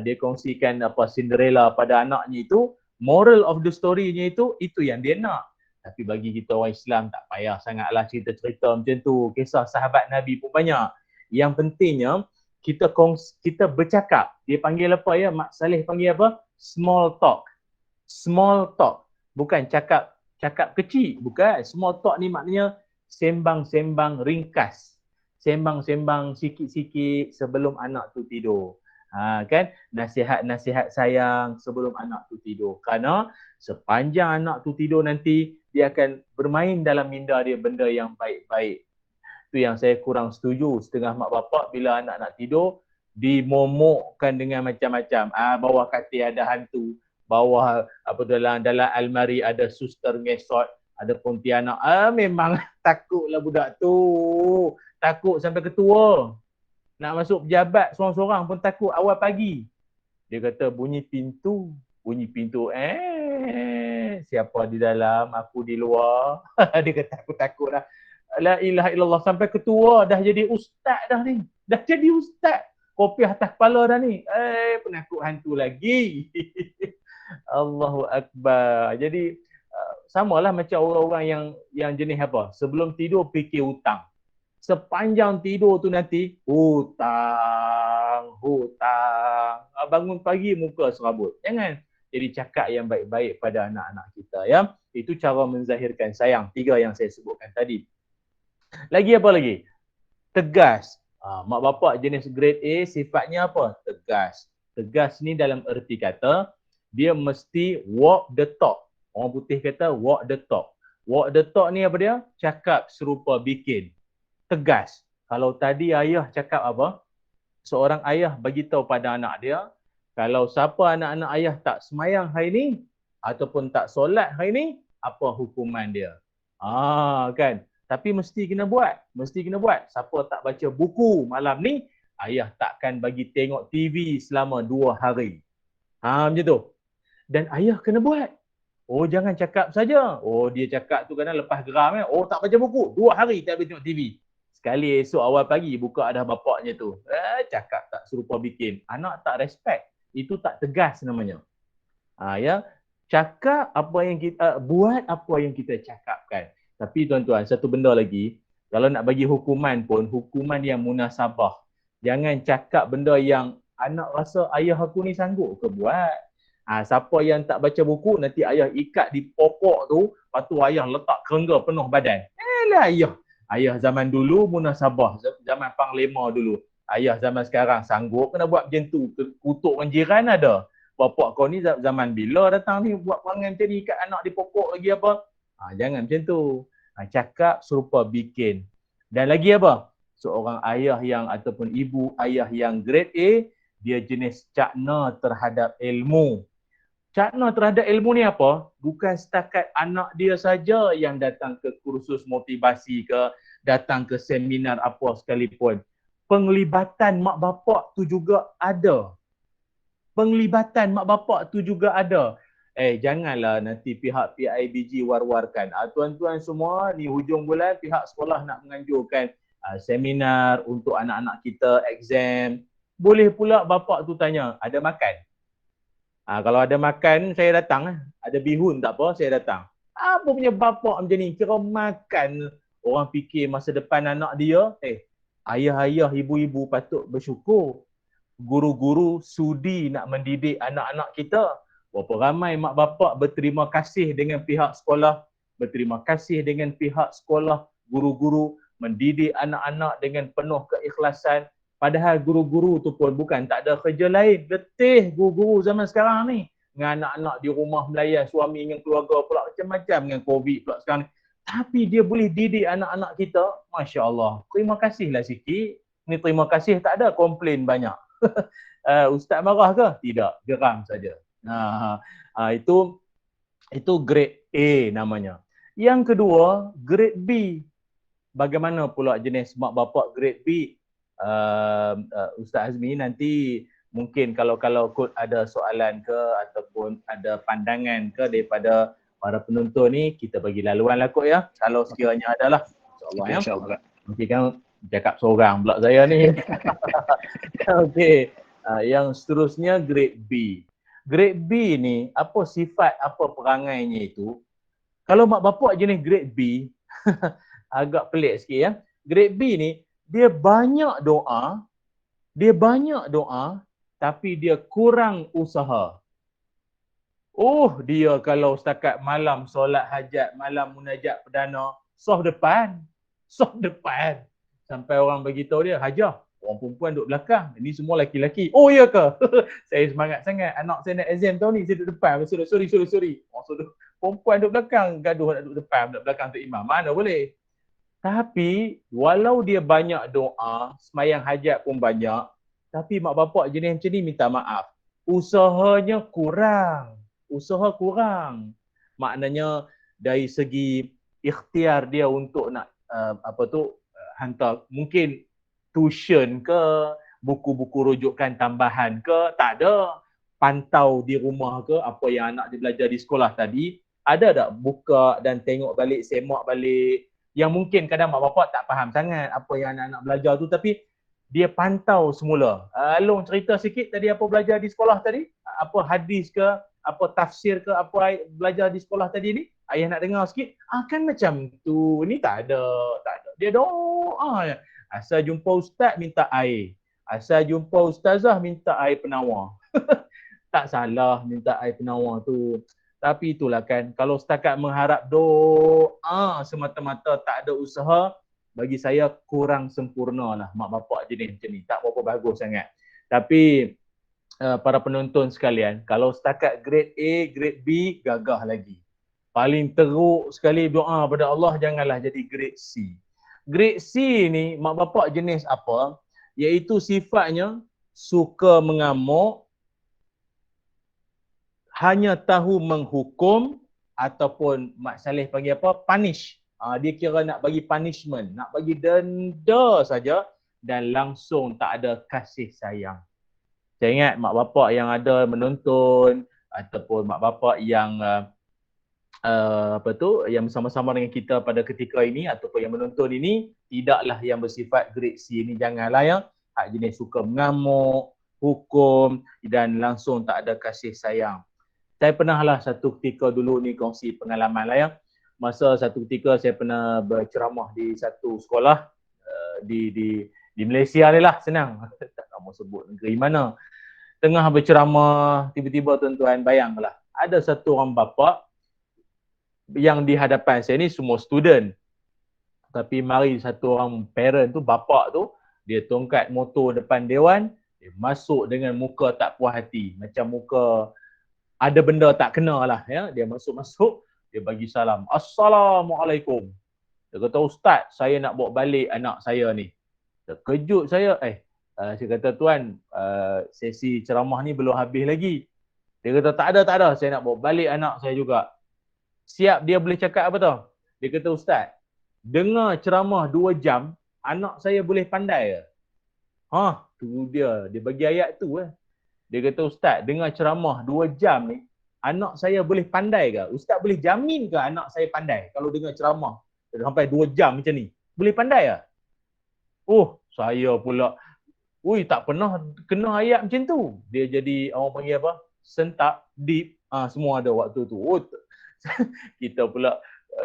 Dia kongsikan Cinderella pada anaknya itu, moral of the story-nya itu yang dia nak. Tapi bagi kita orang Islam tak payah sangatlah cerita-cerita macam tu. Kisah sahabat Nabi pun banyak. Yang pentingnya kita bercakap. Dia panggil apa ya? Mak Saleh panggil apa? Small talk. Small talk. Bukan cakap kecil. Bukan. Small talk ni maknanya sembang-sembang ringkas. Sembang-sembang sikit-sikit sebelum anak tu tidur. Kan? Nasihat-nasihat sayang sebelum anak tu tidur. Kerana sepanjang anak tu tidur nanti, dia akan bermain dalam minda dia benda yang baik-baik. Itu yang saya kurang setuju. Setengah mak bapak bila anak nak tidur, dimomokkan dengan macam-macam. Bawah katil ada hantu. Bawah dalam almari ada suster ngesot. Ada pontianak. Memang takutlah budak tu. Takut sampai ketua. Nak masuk pejabat seorang-seorang pun takut awal pagi. Dia kata bunyi pintu. Siapa di dalam, aku di luar. Dia kata aku takut dah. La ilaha illallah, sampai ketua dah jadi ustaz dah ni. Dah jadi ustaz. Kopi atas kepala dah ni. Penakut hantu lagi. Allahu Akbar. Jadi samalah macam orang-orang yang jenis apa? Sebelum tidur fikir hutang. Sepanjang tidur tu nanti hutang. Bangun pagi muka serabut. Jangan. Jadi cakap yang baik-baik pada anak-anak kita ya. Itu cara menzahirkan sayang. 3 yang saya sebutkan tadi. Lagi apa lagi? Tegas. Mak bapak jenis grade A sifatnya apa? Tegas. Tegas ni dalam erti kata dia mesti walk the talk. Orang putih kata walk the talk. Walk the talk ni apa dia? Cakap serupa bikin. Tegas. Kalau tadi ayah cakap apa? Seorang ayah bagi tahu pada anak dia, kalau siapa anak-anak ayah tak semayang hari ni ataupun tak solat hari ni, apa hukuman dia? Kan? Tapi mesti kena buat. Mesti kena buat. Siapa tak baca buku malam ni, ayah takkan bagi tengok TV selama 2 hari. Macam tu. Dan ayah kena buat. Oh, jangan cakap saja. Oh, dia cakap tu kadang lepas geram. Oh, tak baca buku. 2 hari tak boleh tengok TV. Sekali esok awal pagi buka ada bapaknya tu. Cakap tak serupa bikin. Anak tak respect. Itu tak tegas namanya. Ya. Cakap apa yang kita, buat apa yang kita cakapkan. Tapi tuan-tuan, satu benda lagi. Kalau nak bagi hukuman pun, hukuman yang munasabah. Jangan cakap benda yang anak rasa ayah aku ni sanggup ke buat. Siapa yang tak baca buku, nanti ayah ikat di pokok tu, lepas tu ayah letak kerengga penuh badan. Ayah. Ayah zaman dulu munasabah, zaman panglima dulu. Ayah zaman sekarang sanggup kena buat macam tu. Kutuk orang jiran ada. Bapak kau ni zaman bila datang ni buat perangai macam ni, ikat anak di pokok lagi apa. Jangan macam tu. Cakap serupa bikin. Dan lagi apa? Seorang ayah yang ataupun ibu ayah yang grade A, dia jenis cakna terhadap ilmu. Cakna terhadap ilmu ni apa? Bukan setakat anak dia saja yang datang ke kursus motivasi ke, datang ke seminar apa sekalipun. Penglibatan mak bapak tu juga ada. Penglibatan mak bapak tu juga ada. Janganlah nanti pihak PIBG war-warkan. Tuan-tuan semua, ni hujung bulan pihak sekolah nak menganjurkan seminar untuk anak-anak kita, exam. Boleh pula bapak tu tanya, ada makan? Kalau ada makan, saya datang. Ada bihun tak apa, saya datang. Apa punya bapak macam ni? Kira makan. Orang fikir masa depan anak dia. Ayah-ayah, ibu-ibu patut bersyukur. Guru-guru sudi nak mendidik anak-anak kita. Berapa ramai mak bapak berterima kasih dengan pihak sekolah. Berterima kasih dengan pihak sekolah. Guru-guru mendidik anak-anak dengan penuh keikhlasan. Padahal guru-guru tu pun bukan tak ada kerja lain. Letih guru-guru zaman sekarang ni. Dengan anak-anak di rumah melayan, suami dengan keluarga pula macam-macam dengan COVID pula sekarang ni. Tapi dia boleh didik anak-anak kita. Masya Allah. Terima kasihlah sikit. Ni terima kasih tak ada, komplain banyak. Ustaz marah ke? Tidak. Geram saja. Itu grade A namanya. Yang kedua, grade B. Bagaimana pula jenis mak bapak grade B? Ustaz Azmi, nanti mungkin kalau kot ada soalan ke ataupun ada pandangan ke daripada para penonton ni, kita bagi laluan lah kot ya, kalau sekiranya ada lah, insyaAllah ya. InsyaAllah. Mungkin kan cakap seorang pula saya ni. Okey, yang seterusnya grade B. Grade B ni, apa sifat, apa perangainya itu? Kalau mak bapak jenis grade B, agak pelik sikit ya. Grade B ni, dia banyak doa, tapi dia kurang usaha. Dia kalau setakat malam solat hajat, malam munajat perdana, soft depan. Sampai orang bagi tahu dia, Hajah, orang perempuan duduk belakang, ini semua laki-laki. Oh ya ke? Saya semangat sangat, anak saya nak exam tahun ni, saya duduk depan. Sorry. Perempuan duduk belakang, gaduh nak duduk depan, duduk belakang tu imam. Mana boleh? Tapi walau dia banyak doa, semayang hajat pun banyak, tapi mak bapak jenis macam ni minta maaf. Usahanya kurang. Maknanya dari segi ikhtiar dia untuk nak hantar mungkin tuition ke, buku-buku rujukan tambahan ke, tak ada. Pantau di rumah ke, apa yang anak dia belajar di sekolah tadi, ada tak buka dan tengok balik, semak balik. Yang mungkin kadang mak bapak tak faham sangat apa yang anak-anak belajar tu, tapi dia pantau semula. Long cerita sikit tadi apa belajar di sekolah tadi? Apa hadis ke, apa tafsir ke, apa belajar di sekolah tadi ni? Ayah nak dengar sikit. Kan macam tu. Ni tak ada. Dia doa. Asal jumpa ustaz minta air. Asal jumpa ustazah minta air penawar. Tak salah minta air penawar tu. Tapi itulah kan, kalau setakat mengharap doa semata-mata tak ada usaha, bagi saya kurang sempurna lah mak bapak jenis macam ni. Tak berapa bagus sangat. Tapi para penonton sekalian, kalau setakat grade A, grade B, gagah lagi. paling teruk sekali doa pada Allah, janganlah jadi grade C. Grade C ni mak bapak jenis apa? Iaitu sifatnya suka mengamuk, hanya tahu menghukum ataupun Mak Saleh panggil apa? Punish. Dia kira nak bagi punishment, nak bagi denda saja dan langsung tak ada kasih sayang. Saya ingat mak bapak yang ada menonton ataupun mak bapak yang yang bersama-sama dengan kita pada ketika ini ataupun yang menonton ini tidaklah yang bersifat grade C ini, janganlah yang hak jenis suka mengamuk, hukum dan langsung tak ada kasih sayang. Saya pernahlah satu ketika dulu ni kongsi pengalaman lah ya. Masa satu ketika saya pernah berceramah di satu sekolah di Malaysia ni lah, senang. Tak nak mau sebut negeri mana. Tengah berceramah, tiba-tiba tuan-tuan bayanglah. Ada satu orang bapa yang di hadapan saya ni semua student. Tapi mari satu orang parent tu, bapa tu, dia tongkat motor depan dewan, dia masuk dengan muka tak puas hati. Macam muka ada benda tak kena lah ya. Dia masuk, dia bagi salam. Assalamualaikum. Dia kata, Ustaz, saya nak bawa balik anak saya ni. Terkejut saya. Saya kata, Tuan, sesi ceramah ni belum habis lagi. Dia kata, tak ada. Saya nak bawa balik anak saya juga. Siap dia boleh cakap apa tau? Dia kata, Ustaz, dengar ceramah 2 jam, anak saya boleh pandai ke? Tu dia. Dia bagi ayat tu . Dia kata, Ustaz, dengar ceramah 2 jam ni, anak saya boleh pandai ke? Ustaz boleh jamin ke anak saya pandai kalau dengar ceramah sampai 2 jam macam ni? Boleh pandai ke? Saya pula, tak pernah kena ayat macam tu. Dia jadi, orang panggil apa? Sentak, deep, semua ada waktu tu. Kita pula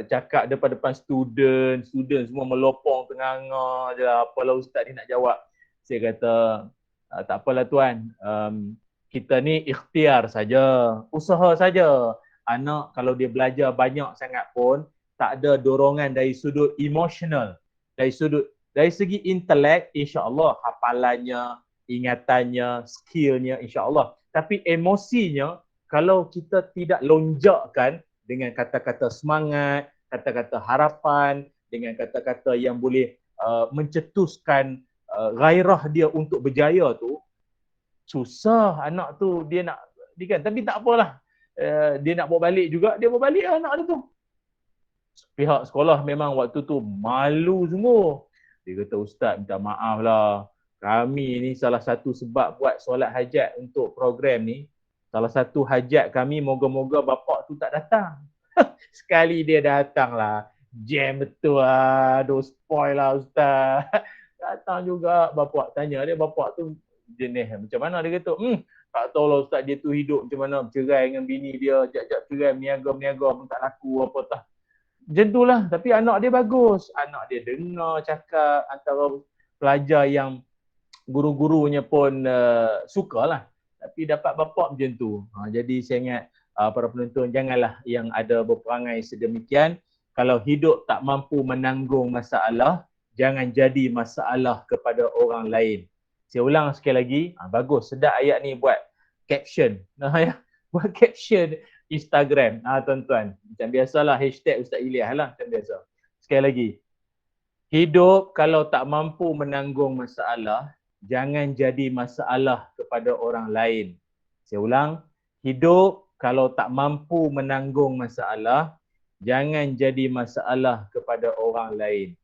cakap depan-depan student semua melopong tengah-tengah je lah. Apalah Ustaz ni nak jawab. Saya kata, tak apalah Tuan, kita ni ikhtiar saja, usaha saja. Anak kalau dia belajar banyak sangat pun, tak ada dorongan dari sudut emosional. Dari segi intelek, insya-Allah hafalannya, ingatannya, skillnya insya-Allah. Tapi emosinya, kalau kita tidak lonjakkan dengan kata-kata semangat, kata-kata harapan, dengan kata-kata yang boleh mencetuskan gairah dia untuk berjaya tu, susah anak tu dia kan. Tapi tak apalah, dia nak bawa balik juga, dia bawa balik anak dia tu. Pihak sekolah memang waktu tu malu semua. Dia kata, Ustaz minta maaf lah, kami ni salah satu sebab buat solat hajat untuk program ni, salah satu hajat kami moga-moga bapak tu tak datang. Sekali dia datang lah, jam betul lah, aduh spoil lah Ustaz. Datang juga, bapak tanya dia, bapak tu jenis macam mana? Dia kata, tak tahu lah Ustaz, dia tu hidup macam mana, bercerai dengan bini dia, jap-jap cerai, meniaga pun tak laku apa tak. Macam tu lah. Tapi anak dia bagus, anak dia dengar cakap, antara pelajar yang guru-gurunya pun sukalah. Tapi dapat bapak macam tu. Jadi saya ingat para penonton, janganlah yang ada berperangai sedemikian. Kalau hidup tak mampu menanggung masalah, jangan jadi masalah kepada orang lain. Saya ulang sekali lagi, bagus, sedap ayat ni buat caption. Buat caption Instagram, tuan-tuan. Macam biasalah, hashtag Ustaz Ilyas lah, macam biasa. Sekali lagi, hidup kalau tak mampu menanggung masalah, jangan jadi masalah kepada orang lain. Saya ulang, hidup kalau tak mampu menanggung masalah, jangan jadi masalah kepada orang lain.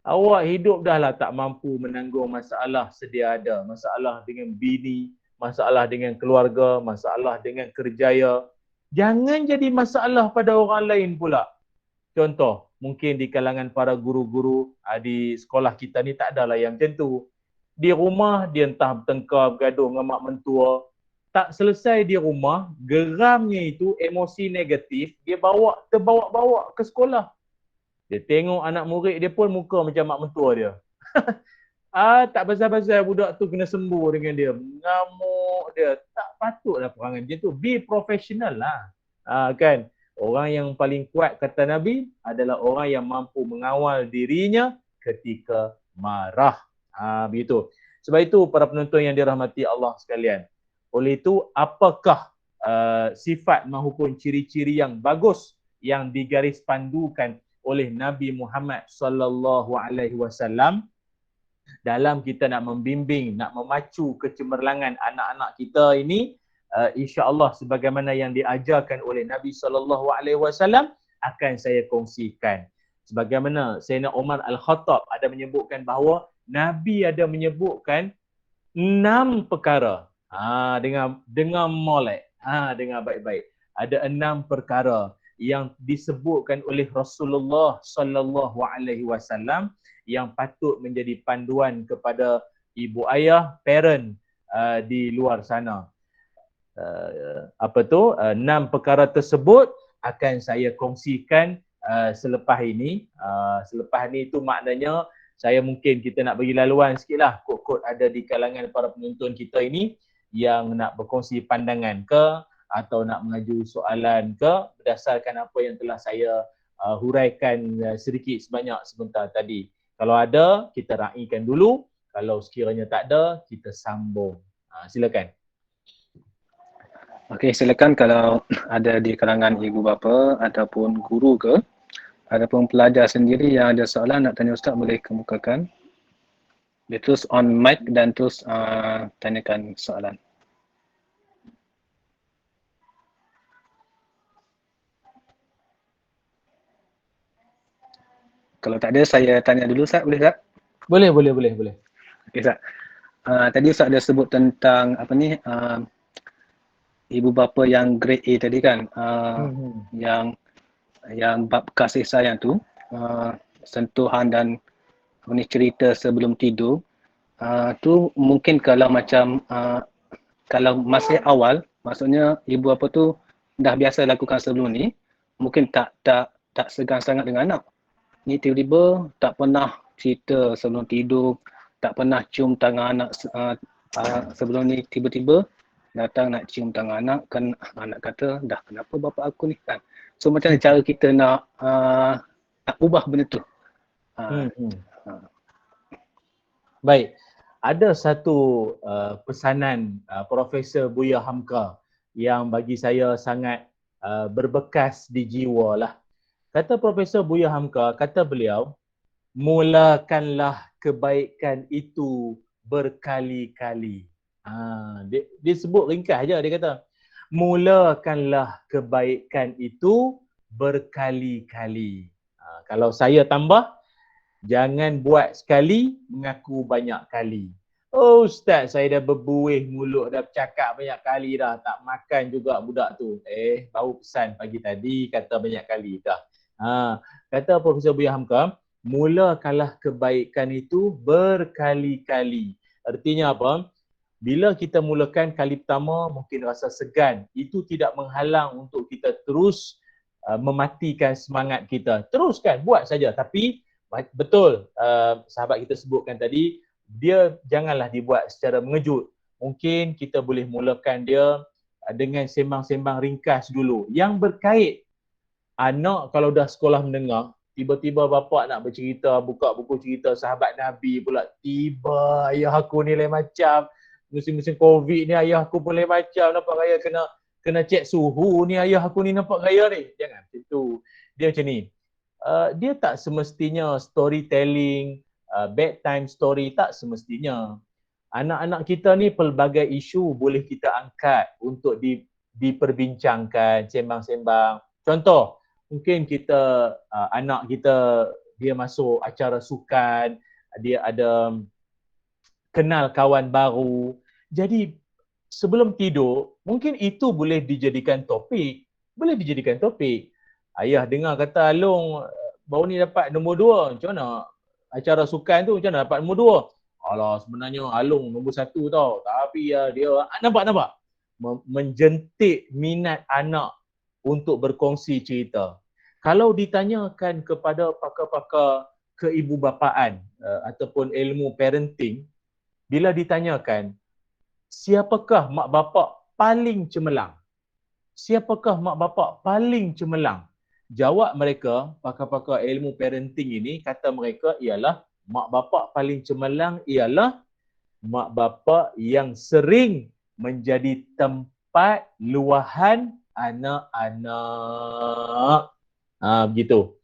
Awak hidup dah lah tak mampu menanggung masalah sedia ada. Masalah dengan bini, masalah dengan keluarga, masalah dengan kerjaya. Jangan jadi masalah pada orang lain pula. Contoh, mungkin di kalangan para guru-guru di sekolah kita ni tak adalah yang macam tu. Di rumah dia entah bertengkar, bergaduh dengan mak mentua. Tak selesai di rumah, geramnya itu emosi negatif, dia terbawa-bawa ke sekolah. Dia tengok anak murid dia pun muka macam mak mentua dia. Tak pasal-pasal budak tu kena sembuh dengan dia. Mengamuk dia. Tak patutlah perangai macam tu. Be professional lah. Kan? Orang yang paling kuat kata Nabi adalah orang yang mampu mengawal dirinya ketika marah. Begitu. Sebab itu para penonton yang dirahmati Allah sekalian. Oleh itu, apakah sifat maupun ciri-ciri yang bagus yang digaris pandukan oleh Nabi Muhammad sallallahu alaihi wasallam dalam kita nak membimbing, nak memacu kecemerlangan anak-anak kita ini, insya-Allah sebagaimana yang diajarkan oleh Nabi sallallahu alaihi wasallam akan saya kongsikan. Sebagaimana Sayyidina Umar Al-Khattab ada menyebutkan bahawa Nabi ada menyebutkan 6 perkara. Dengar molek. Dengar baik-baik. Ada 6 perkara yang disebutkan oleh Rasulullah sallallahu alaihi wasallam yang patut menjadi panduan kepada ibu ayah, parent di luar sana. 6 perkara tersebut akan saya kongsikan selepas ini. Selepas ni itu maknanya saya mungkin kita nak bagi laluan sikit lah. Kod-kod ada di kalangan para penonton kita ini yang nak berkongsi pandangan ke atau nak mengajukan soalan ke berdasarkan apa yang telah saya huraikan sedikit sebanyak sebentar tadi. Kalau ada, kita raikan dulu. Kalau sekiranya tak ada, kita sambung. Silakan. Okey, silakan kalau ada di kalangan ibu bapa ataupun guru ke ataupun pelajar sendiri yang ada soalan nak tanya Ustaz, boleh kemukakan. Dia terus on mic dan terus tanyakan soalan. Kalau tak ada, saya tanya dulu Ustaz, boleh Ustaz? Boleh. Okey Ustaz. Tadi Ustaz ada sebut tentang ibu bapa yang grade A tadi kan, yang bab kasih sayang tu, sentuhan dan cerita sebelum tidur, tu mungkin kalau macam kalau masih awal, maksudnya ibu bapa tu dah biasa lakukan sebelum ni, mungkin tak segan sangat dengan anak. Ni tiba-tiba tak pernah cerita sebelum tidur, tak pernah cium tangan anak sebelum ni, tiba-tiba datang nak cium tangan anak, kan anak kata, dah kenapa bapa aku ni kan. So macam mana cara kita nak ubah benda tu? Baik, ada satu pesanan Profesor Buya Hamka yang bagi saya sangat berbekas di jiwa lah. Kata Profesor Buya Hamka, kata beliau, mulakanlah kebaikan itu berkali-kali. Dia sebut ringkas je, dia kata, mulakanlah kebaikan itu berkali-kali. Kalau saya tambah, jangan buat sekali, mengaku banyak kali. Oh Ustaz, saya dah berbuih mulut, dah bercakap banyak kali dah, tak makan juga budak tu. Baru pesan pagi tadi, kata banyak kali dah. Kata Profesor Buya Hamka, mulakanlah kebaikan itu berkali-kali. Artinya apa? Bila kita mulakan kali pertama, mungkin rasa segan. Itu tidak menghalang untuk kita terus mematikan semangat kita. Teruskan, buat saja. Tapi betul, sahabat kita sebutkan tadi, dia janganlah dibuat secara mengejut. Mungkin kita boleh mulakan dia dengan sembang-sembang ringkas dulu. Yang berkait, anak kalau dah sekolah menengah, tiba-tiba bapa nak bercerita, buka buku cerita sahabat Nabi pula. Tiba ayah aku ni lain macam. Musim-musim Covid ni ayah aku pun lain macam. Nampak gaya kena cek suhu ni ayah aku ni nampak gaya ni. Jangan macam tu. Dia macam ni. Dia tak semestinya storytelling, bedtime story, tak semestinya. Anak-anak kita ni pelbagai isu boleh kita angkat untuk diperbincangkan, sembang-sembang. Contoh, mungkin kita, anak kita, dia masuk acara sukan, dia ada kenal kawan baru. Jadi sebelum tidur, mungkin itu boleh dijadikan topik. Ayah dengar kata Along baru ni dapat nombor 2. Macam mana acara sukan tu, macam mana dapat nombor 2? Alah, sebenarnya Along nombor 1 tau. Tapi dia nampak menjentik minat anak untuk berkongsi cerita. Kalau ditanyakan kepada pakar-pakar keibubapaan ataupun ilmu parenting, bila ditanyakan, siapakah mak bapak paling cemerlang? Jawab mereka, pakar-pakar ilmu parenting ini, kata mereka ialah mak bapak paling cemerlang ialah mak bapak yang sering menjadi tempat luahan anak-anak. Begitu.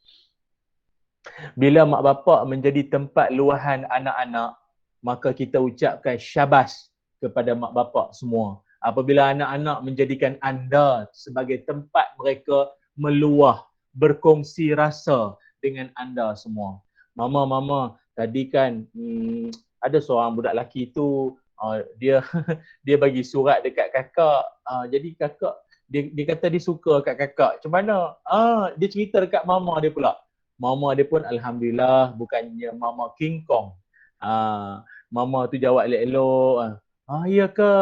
Bila mak bapak menjadi tempat luahan anak-anak, maka kita ucapkan syabas kepada mak bapak semua. Apabila anak-anak menjadikan anda sebagai tempat mereka meluah, berkongsi rasa dengan anda semua. Mama, tadi kan ada seorang budak lelaki tu, dia dia bagi surat dekat kakak. Jadi kakak, dia kata dia suka kat kakak. Macam mana? Dia cerita dekat mama dia pula. Mama dia pun alhamdulillah bukannya mama King Kong. Mama tu jawab elok-elok. Ya ke?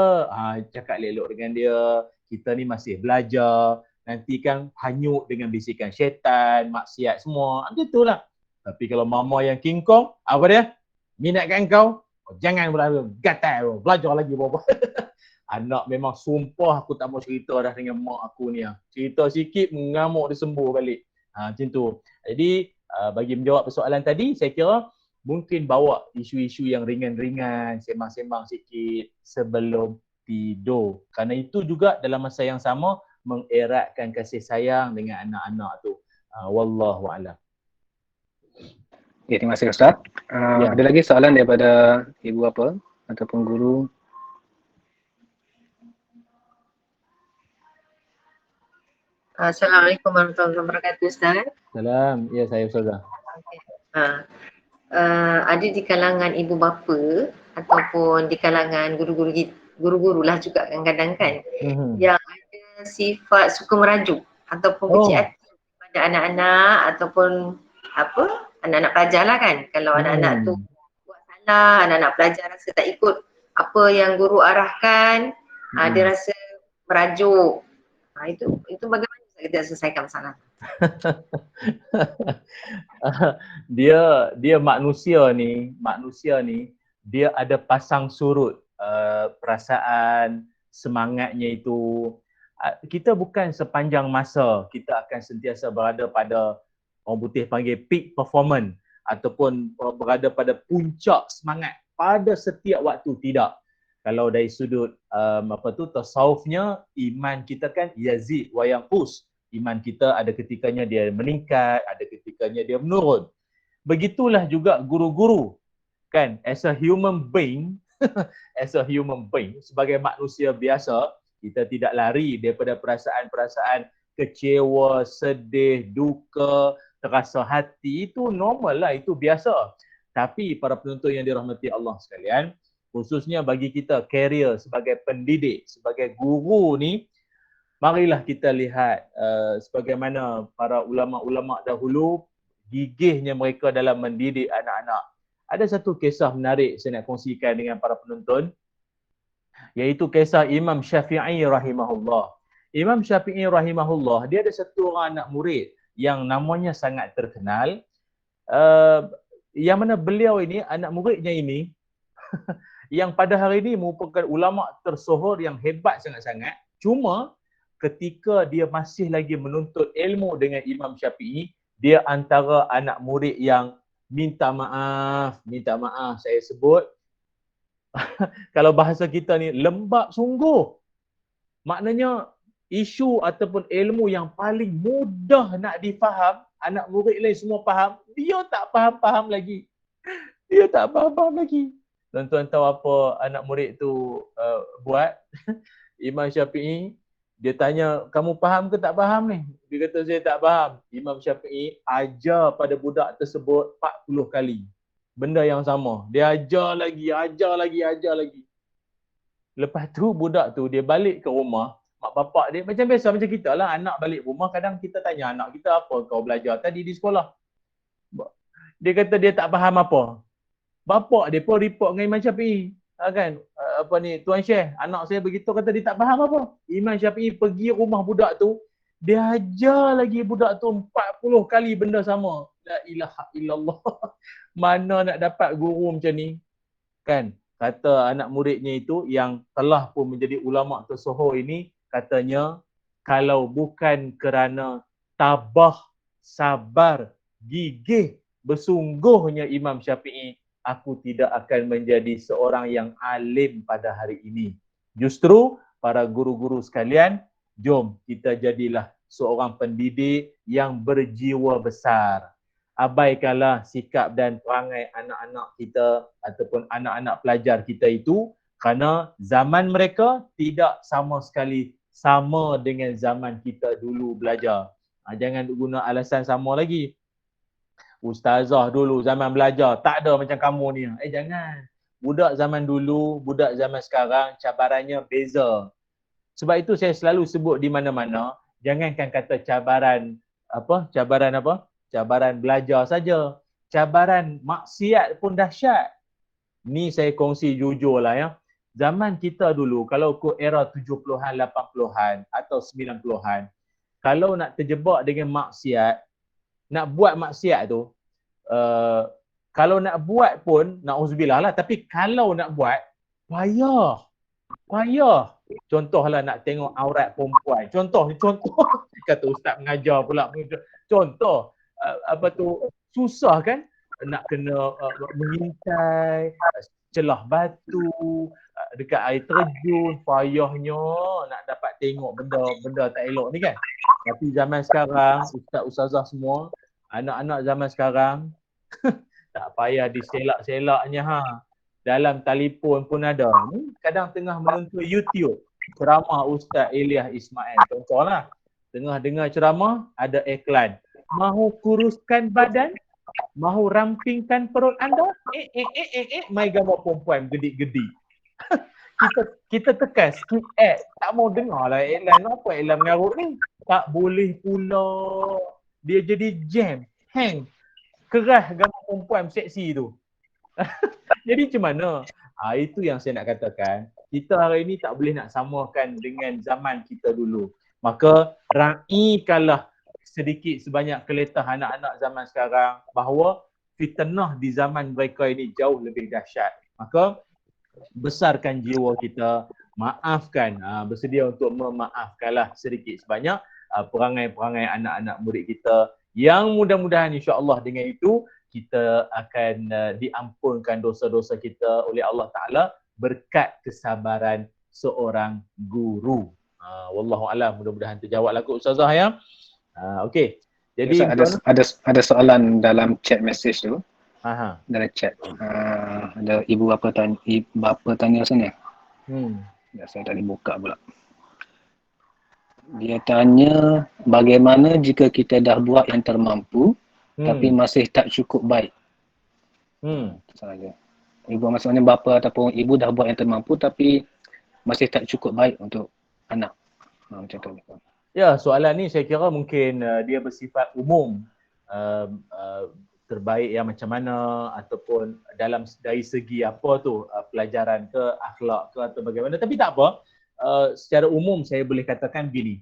Cakap elok dengan dia. Kita ni masih belajar. Nanti kan hanyut dengan bisikan syaitan, maksiat semua. Macam tu lah. Tapi kalau mama yang King Kong, apa dia? Minat kat kau? Jangan gatal, belajar lagi bapa. Anak memang sumpah aku tak mau cerita dah dengan mak aku ni. Cerita sikit mengamuk dia sembuh balik. Macam tu. Jadi bagi menjawab persoalan tadi, saya kira mungkin bawa isu-isu yang ringan-ringan, sembang-sembang sikit sebelum tidur. Kerana itu juga dalam masa yang sama mengeratkan kasih sayang dengan anak-anak tu. Wallahu a'lam. Ya, terima kasih Ustaz. Ada lagi soalan daripada ibu apa ataupun guru? Assalamualaikum warahmatullahi wabarakatuh, Ustaz. Salam. Ya, saya Ustazah. Ada di kalangan ibu bapa ataupun di kalangan guru-guru lah juga kadang-kadang kan, yang ada sifat suka merajuk ataupun kecil hati pada anak-anak ataupun anak-anak pelajar lah kan. Kalau anak-anak tu buat salah, anak-anak pelajar rasa tak ikut apa yang guru arahkan, dia rasa merajuk. Itu bagaimana kita selesaikan masalah? Dia manusia ni dia ada pasang surut perasaan, semangatnya itu. Kita bukan sepanjang masa kita akan sentiasa berada pada orang putih panggil peak performance ataupun berada pada puncak semangat pada setiap waktu, tidak. Kalau dari sudut tasawufnya, iman kita kan yazid wa yanqus. Iman kita ada ketikanya dia meningkat, ada ketikanya dia menurun. Begitulah juga guru-guru kan, as a human being sebagai manusia biasa, kita tidak lari daripada perasaan-perasaan kecewa, sedih, duka, terasa hati. Itu normal lah, itu biasa. Tapi para penonton yang dirahmati Allah sekalian, khususnya bagi kita career sebagai pendidik, sebagai guru ni, marilah kita lihat sebagaimana para ulama-ulama dahulu gigihnya mereka dalam mendidik anak-anak. Ada satu kisah menarik saya nak kongsikan dengan para penonton, iaitu kisah Imam Syafi'i rahimahullah. Imam Syafi'i rahimahullah, dia ada satu orang anak murid yang namanya sangat terkenal, yang mana beliau ini, anak muridnya ini yang pada hari ini merupakan ulama tersohor yang hebat sangat-sangat. Cuma ketika dia masih lagi menuntut ilmu dengan Imam Syafi'i, dia antara anak murid yang minta maaf saya sebut kalau bahasa kita ni lembab sungguh. Maknanya isu ataupun ilmu yang paling mudah nak difaham, anak murid lain semua faham, dia tak faham lagi. Tuan-tuan tahu apa anak murid tu buat? Imam Syafi'i, dia tanya, kamu faham ke tak faham ni? Dia kata, saya tak faham. Imam Syafi'i ajar pada budak tersebut 40 kali. Benda yang sama. Dia ajar lagi. Lepas tu budak tu dia balik ke rumah, mak bapak dia macam biasa, macam kita lah, anak balik rumah kadang kita tanya anak kita, apa kau belajar tadi di sekolah? Dia kata dia tak faham apa. Bapak dia pun report dengan Imam Syafi'i. Kan, Tuan Syekh, anak saya begitu, kata dia tak faham apa. Imam Syafi'i pergi rumah budak tu, dia ajar lagi budak tu 40 kali benda sama. La ilaha illallah. Mana nak dapat guru macam ni? Kan, kata anak muridnya itu yang telah pun menjadi ulama tersohor ini, katanya, kalau bukan kerana tabah, sabar, gigih, bersungguhnya Imam Syafi'i, aku tidak akan menjadi seorang yang alim pada hari ini. Justru para guru-guru sekalian, jom kita jadilah seorang pendidik yang berjiwa besar. Abaikanlah sikap dan perangai anak-anak kita ataupun anak-anak pelajar kita itu, kerana zaman mereka tidak sama sekali sama dengan zaman kita dulu belajar. Jangan guna alasan sama lagi. Ustazah dulu zaman belajar tak ada macam kamu ni. Jangan. Budak zaman dulu, budak zaman sekarang cabarannya beza. Sebab itu saya selalu sebut di mana-mana, jangankan kata cabaran apa? Cabaran belajar saja. Cabaran maksiat pun dahsyat. Ni saya kongsi jujur lah ya. Zaman kita dulu, kalau ikut era 70-an, 80-an atau 90-an, kalau nak terjebak dengan maksiat, nak buat maksiat tu, kalau nak buat pun, na'udzubillah lah, tapi kalau nak buat, payah. Contohlah nak tengok aurat perempuan. Contoh kata ustaz mengajar pula. Contoh, susah kan? Nak kena mengintai, celah batu, dekat air terjun, payahnya nak dapat tengok benda tak elok ni kan. Tapi zaman sekarang, ustaz-ustazah semua, anak-anak zaman sekarang tak payah diselak-selaknya Dalam telefon pun ada. Kadang tengah menonton YouTube ceramah Ustaz Ilyas Ismail. Contohlah, tengah dengar ceramah ada iklan. Mahu kuruskan badan? Mahu rampingkan perut anda? Mai gambar perempuan gedik-gedik. kita tekan skip ad. Tak mau dengar lah iklan. Apa iklan mengarut ni? Tak boleh pula. Dia jadi jam. Hang. Keras gambar perempuan seksi tu. Jadi macam mana? Itu yang saya nak katakan. Kita hari ini tak boleh nak samakan dengan zaman kita dulu. Maka raikanlah sedikit sebanyak keletah anak-anak zaman sekarang bahawa fitnah di zaman mereka ini jauh lebih dahsyat. Maka besarkan jiwa kita, maafkan, bersedia untuk memaafkanlah sedikit sebanyak perangai-perangai anak-anak murid kita yang mudah-mudahan insya-Allah dengan itu kita akan diampunkan dosa-dosa kita oleh Allah Ta'ala berkat kesabaran seorang guru. Wallahu a'lam, mudah-mudahan terjawablah kot ustazah ya. Okey. Jadi ada soalan dalam chat message tu. Dalam chat. Ada ibu bapa tanya sana. Saya tak dibuka pula. Dia tanya bagaimana jika kita dah buat yang termampu tapi masih tak cukup baik. Saja. Ibu maksudnya bapa ataupun ibu dah buat yang termampu tapi masih tak cukup baik untuk anak. Macam tu. Ya, soalan ni saya kira mungkin dia bersifat umum. Terbaik yang macam mana ataupun dari segi apa tu, pelajaran ke, akhlak ke atau bagaimana. Tapi tak apa. Secara umum saya boleh katakan gini.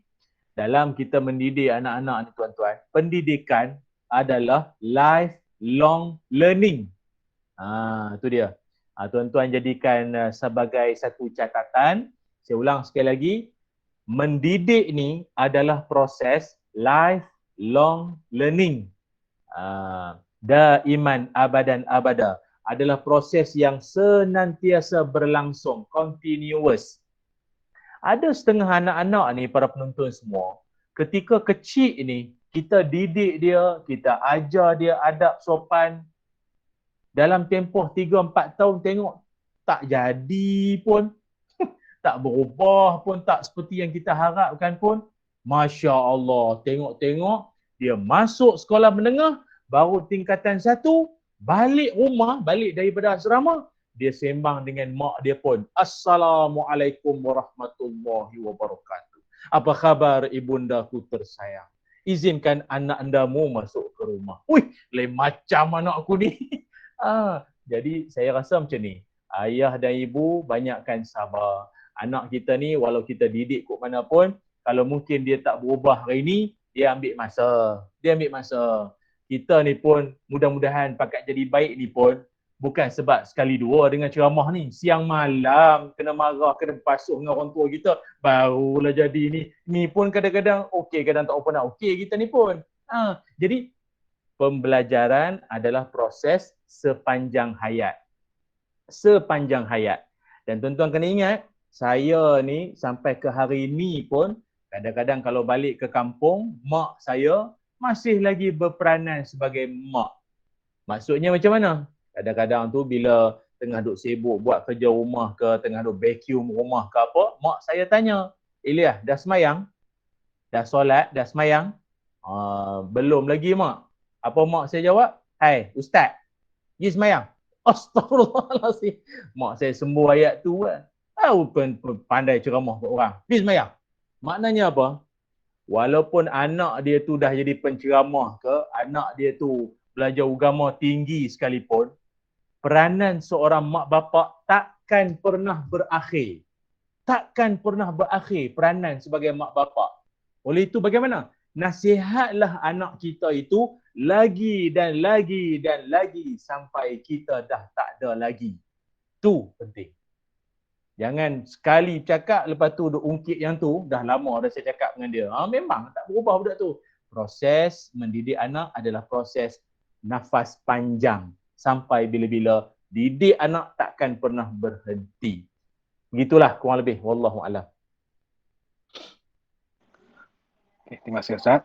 Dalam kita mendidik anak-anak ni tuan-tuan, pendidikan adalah lifelong learning. Itu dia. Tuan-tuan jadikan sebagai satu catatan. Saya ulang sekali lagi. Mendidik ni adalah proses lifelong learning. Daiman abadan abada. Adalah proses yang senantiasa berlangsung. Continuous. Ada setengah anak-anak ni, para penonton semua, ketika kecil ni, kita didik dia, kita ajar dia adab sopan. Dalam tempoh 3-4 tahun tengok tak jadi pun, tak berubah pun, tak seperti yang kita harapkan pun. Masya Allah, tengok-tengok dia masuk sekolah menengah, baru tingkatan 1, balik rumah, balik daripada asrama, dia sembang dengan mak dia pun. Assalamualaikum warahmatullahi wabarakatuh. Apa khabar ibundaku tersayang? Izinkan anak andamu masuk ke rumah. Wih, lain macam anak aku ni. Jadi saya rasa macam ni. Ayah dan ibu banyakkan sabar. Anak kita ni walau kita didik kok mana pun, kalau mungkin dia tak berubah hari ni, dia ambil masa. Kita ni pun mudah-mudahan pakat jadi baik ni pun bukan sebab sekali dua dengan ceramah ni. Siang malam kena marah, kena basuh dengan orang tua kita, barulah jadi ni. Ni pun kadang-kadang okey, kadang tak apa nak okey kita ni pun. Jadi pembelajaran adalah proses sepanjang hayat. Dan tuan-tuan kena ingat, saya ni sampai ke hari ni pun Kadang-kadang kalau balik ke kampung, mak saya masih lagi berperanan sebagai mak. Maksudnya macam mana? Kadang-kadang tu bila tengah duk sibuk buat kerja rumah ke, tengah duk vacuum rumah ke apa, mak saya tanya, Ilyas, dah semayang? Dah solat? Dah semayang? Belum lagi mak. Apa mak saya jawab? Hai, ustaz, pergi semayang. Astaghfirullahaladzim. Mak saya sembuh ayat tu kan. Tahu pandai ceramah buat orang. Pergi semayang. Maknanya apa? Walaupun anak dia tu dah jadi penceramah ke, anak dia tu belajar agama tinggi sekalipun, peranan seorang mak bapak takkan pernah berakhir. Takkan pernah berakhir peranan sebagai mak bapak. Oleh itu bagaimana? Nasihatlah anak kita itu lagi dan lagi dan lagi sampai kita dah tak ada lagi. Tu penting. Jangan sekali cakap lepas tu duk ungkit yang tu, dah lama dah saya cakap dengan dia. Memang tak berubah budak tu. Proses mendidik anak adalah proses nafas panjang. Sampai bila-bila didik anak takkan pernah berhenti. Begitulah kurang lebih. Wallahualam. Okay, terima kasih Ustaz.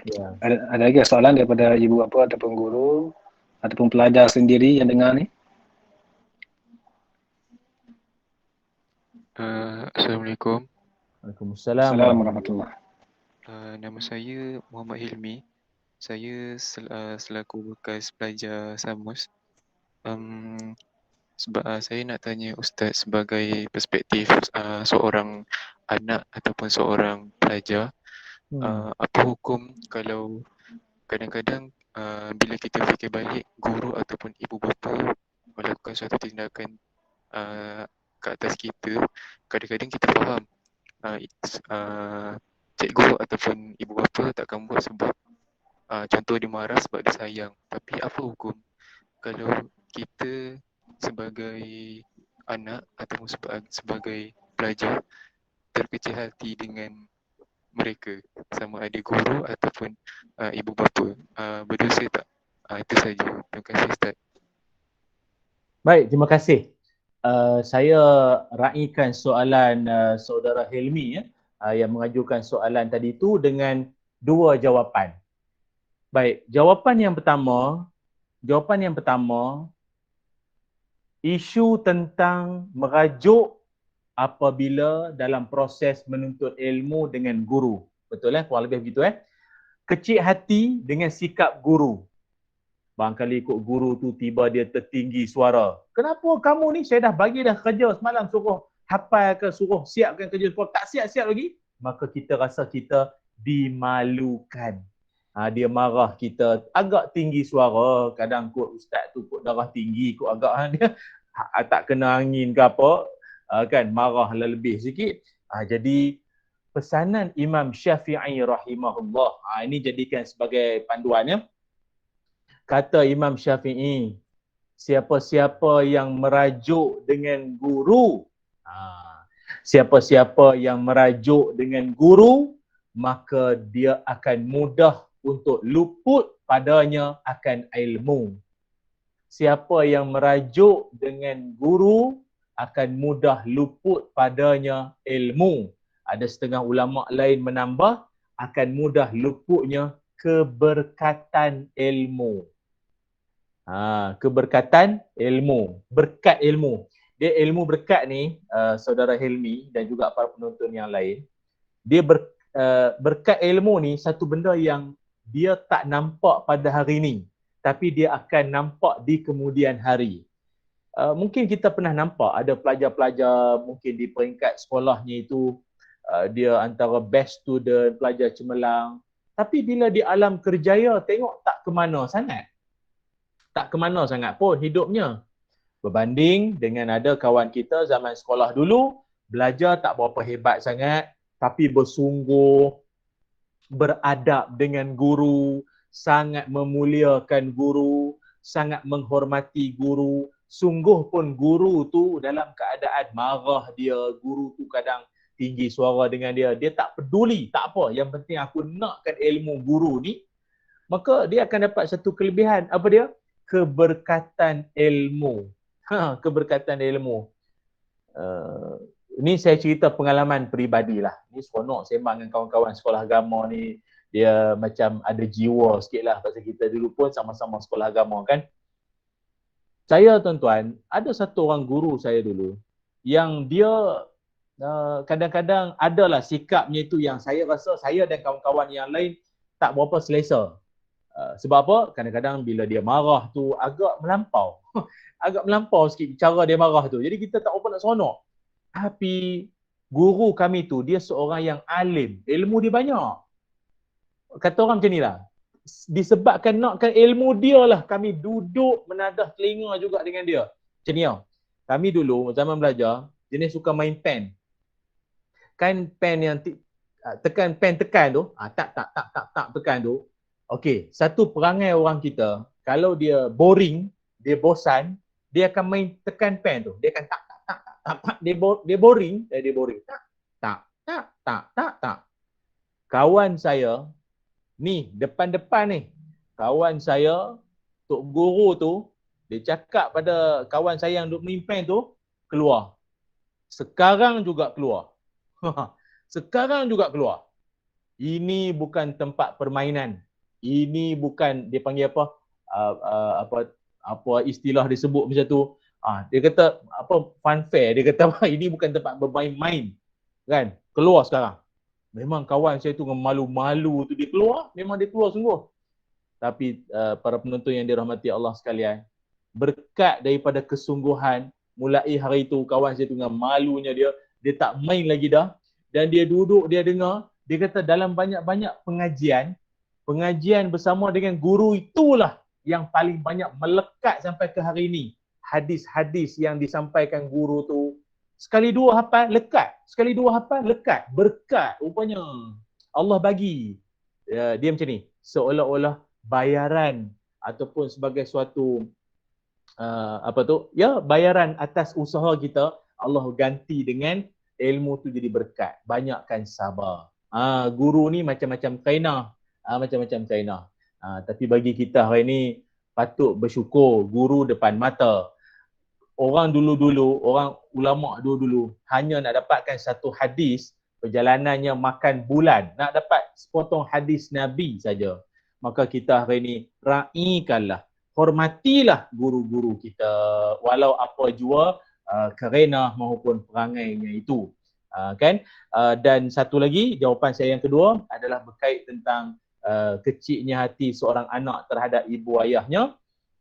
Ya. Ada lagi soalan daripada ibu bapa ataupun guru ataupun pelajar sendiri yang dengar ni? Assalamualaikum. Waalaikumsalam. Assalamualaikum warahmatullahi. Nama saya Muhammad Hilmi. Saya selaku bekas pelajar SAMUS. Saya nak tanya Ustaz sebagai perspektif seorang anak ataupun seorang pelajar. Apa hukum kalau kadang-kadang bila kita fikir balik, guru ataupun ibu bapa melakukan suatu tindakan ke atas kita, kadang-kadang kita faham cikgu ataupun ibu bapa takkan buat sebab contoh dia marah sebab dia sayang. Tapi apa hukum kalau kita sebagai anak ataupun sebagai pelajar terkecil hati dengan mereka, sama ada guru ataupun ibu bapa, berdosa tak? Itu saja. Terima kasih Ustaz. Baik, terima kasih. Saya raikan soalan saudara Hilmi yang mengajukan soalan tadi tu dengan dua jawapan. Baik, jawapan yang pertama, isu tentang merajuk apabila dalam proses menuntut ilmu dengan guru. Betul kurang lebih begitu Kecil hati dengan sikap guru. Barangkali ikut guru tu tiba dia tertinggi suara. Kenapa kamu ni, saya dah bagi dah kerja semalam, suruh hafal ke, suruh siapkan kerja sekolah, tak siap-siap lagi. Maka kita rasa kita dimalukan. Dia marah kita agak tinggi suara, kadang kot ustaz tu kot darah tinggi, kot agak dia tak kena angin ke apa, kan marah lebih sikit. Jadi pesanan Imam Syafi'i rahimahullah, ini jadikan sebagai panduan Kata Imam Syafi'i, siapa-siapa yang merajuk dengan guru, siapa-siapa yang merajuk dengan guru, maka dia akan mudah untuk luput padanya akan ilmu. Siapa yang merajuk dengan guru akan mudah luput padanya ilmu. Ada setengah ulama lain menambah, akan mudah luputnya keberkatan ilmu. Keberkatan ilmu, berkat ilmu. Dia ilmu berkat ni, saudara Hilmi dan juga para penonton yang lain, dia berkat ilmu ni satu benda yang dia tak nampak pada hari ni, tapi dia akan nampak di kemudian hari. Mungkin kita pernah nampak ada pelajar-pelajar mungkin di peringkat sekolahnya itu dia antara best student, pelajar cemerlang, tapi bila di alam kerjaya tengok tak kemana sangat. Tak kemana sangat pun hidupnya. Berbanding dengan ada kawan kita zaman sekolah dulu, belajar tak berapa hebat sangat, tapi bersungguh, beradab dengan guru, sangat memuliakan guru, sangat menghormati guru. Sungguh pun guru tu dalam keadaan marah dia, guru tu kadang tinggi suara dengan dia, dia tak peduli, tak apa, yang penting aku nakkan ilmu guru ni. Maka dia akan dapat satu kelebihan, apa dia? Keberkatan ilmu. Keberkatan ilmu. Ni saya cerita pengalaman peribadi lah. Ni seronok sembang dengan kawan-kawan sekolah agama ni. Dia macam ada jiwa sikit lah. Pasal kita dulu pun sama-sama sekolah agama kan. Saya tuan-tuan, ada satu orang guru saya dulu yang dia kadang-kadang adalah sikapnya itu yang saya rasa saya dan kawan-kawan yang lain tak berapa selesa. Sebab apa? Kadang-kadang bila dia marah tu agak melampau. Agak melampau sikit cara dia marah tu. Jadi kita tak apa nak seronok. Tapi guru kami tu dia seorang yang alim, ilmu dia banyak. Kata orang macam ni lah. Disebabkan nakkan ilmu dia lah kami duduk menadah telinga juga dengan dia. Macam ni tau. Kami dulu zaman belajar jenis suka main pen. Kan pen yang tekan pen tekan tu, tak tekan tu. Okey, satu perangai orang kita kalau dia boring, dia bosan, dia akan main tekan pen tu. Dia akan tak dia boring, dia boring. Tak. Kawan saya ni depan-depan ni. Kawan saya tok guru tu dia cakap pada kawan saya yang duk main pen tu keluar. Sekarang juga keluar. Sekarang juga keluar. Ini bukan tempat permainan. Ini bukan dia panggil apa istilah disebut macam tu. Dia kata apa funfair, dia kata ini bukan tempat bermain-main. Kan? Keluar sekarang. Memang kawan saya tu dengan malu-malu tu dia keluar, memang dia keluar sungguh. Tapi para penonton yang dirahmati Allah sekalian, berkat daripada kesungguhan, mulai hari itu kawan saya tu dengan malunya dia tak main lagi dah. Dan dia duduk, dia dengar, dia kata dalam banyak-banyak pengajian bersama dengan guru itulah yang paling banyak melekat sampai ke hari ini. Hadis-hadis yang disampaikan guru tu sekali dua hafal lekat, sekali dua hafal lekat, berkat rupanya Allah bagi. Dia macam ni, seolah-olah bayaran ataupun sebagai suatu bayaran atas usaha kita, Allah ganti dengan ilmu tu jadi berkat. Banyakkan sabar. Guru ni macam-macam kainah, tapi bagi kita hari ni patut bersyukur guru depan mata. Orang dulu-dulu, orang ulama dulu-dulu hanya nak dapatkan satu hadis, perjalanannya makan bulan nak dapat sepotong hadis Nabi saja. Maka kita hari ini raikanlah, hormatilah guru-guru kita walau apa jua kerenah maupun perangainya itu. Dan satu lagi, jawapan saya yang kedua adalah berkait tentang kecilnya hati seorang anak terhadap ibu ayahnya.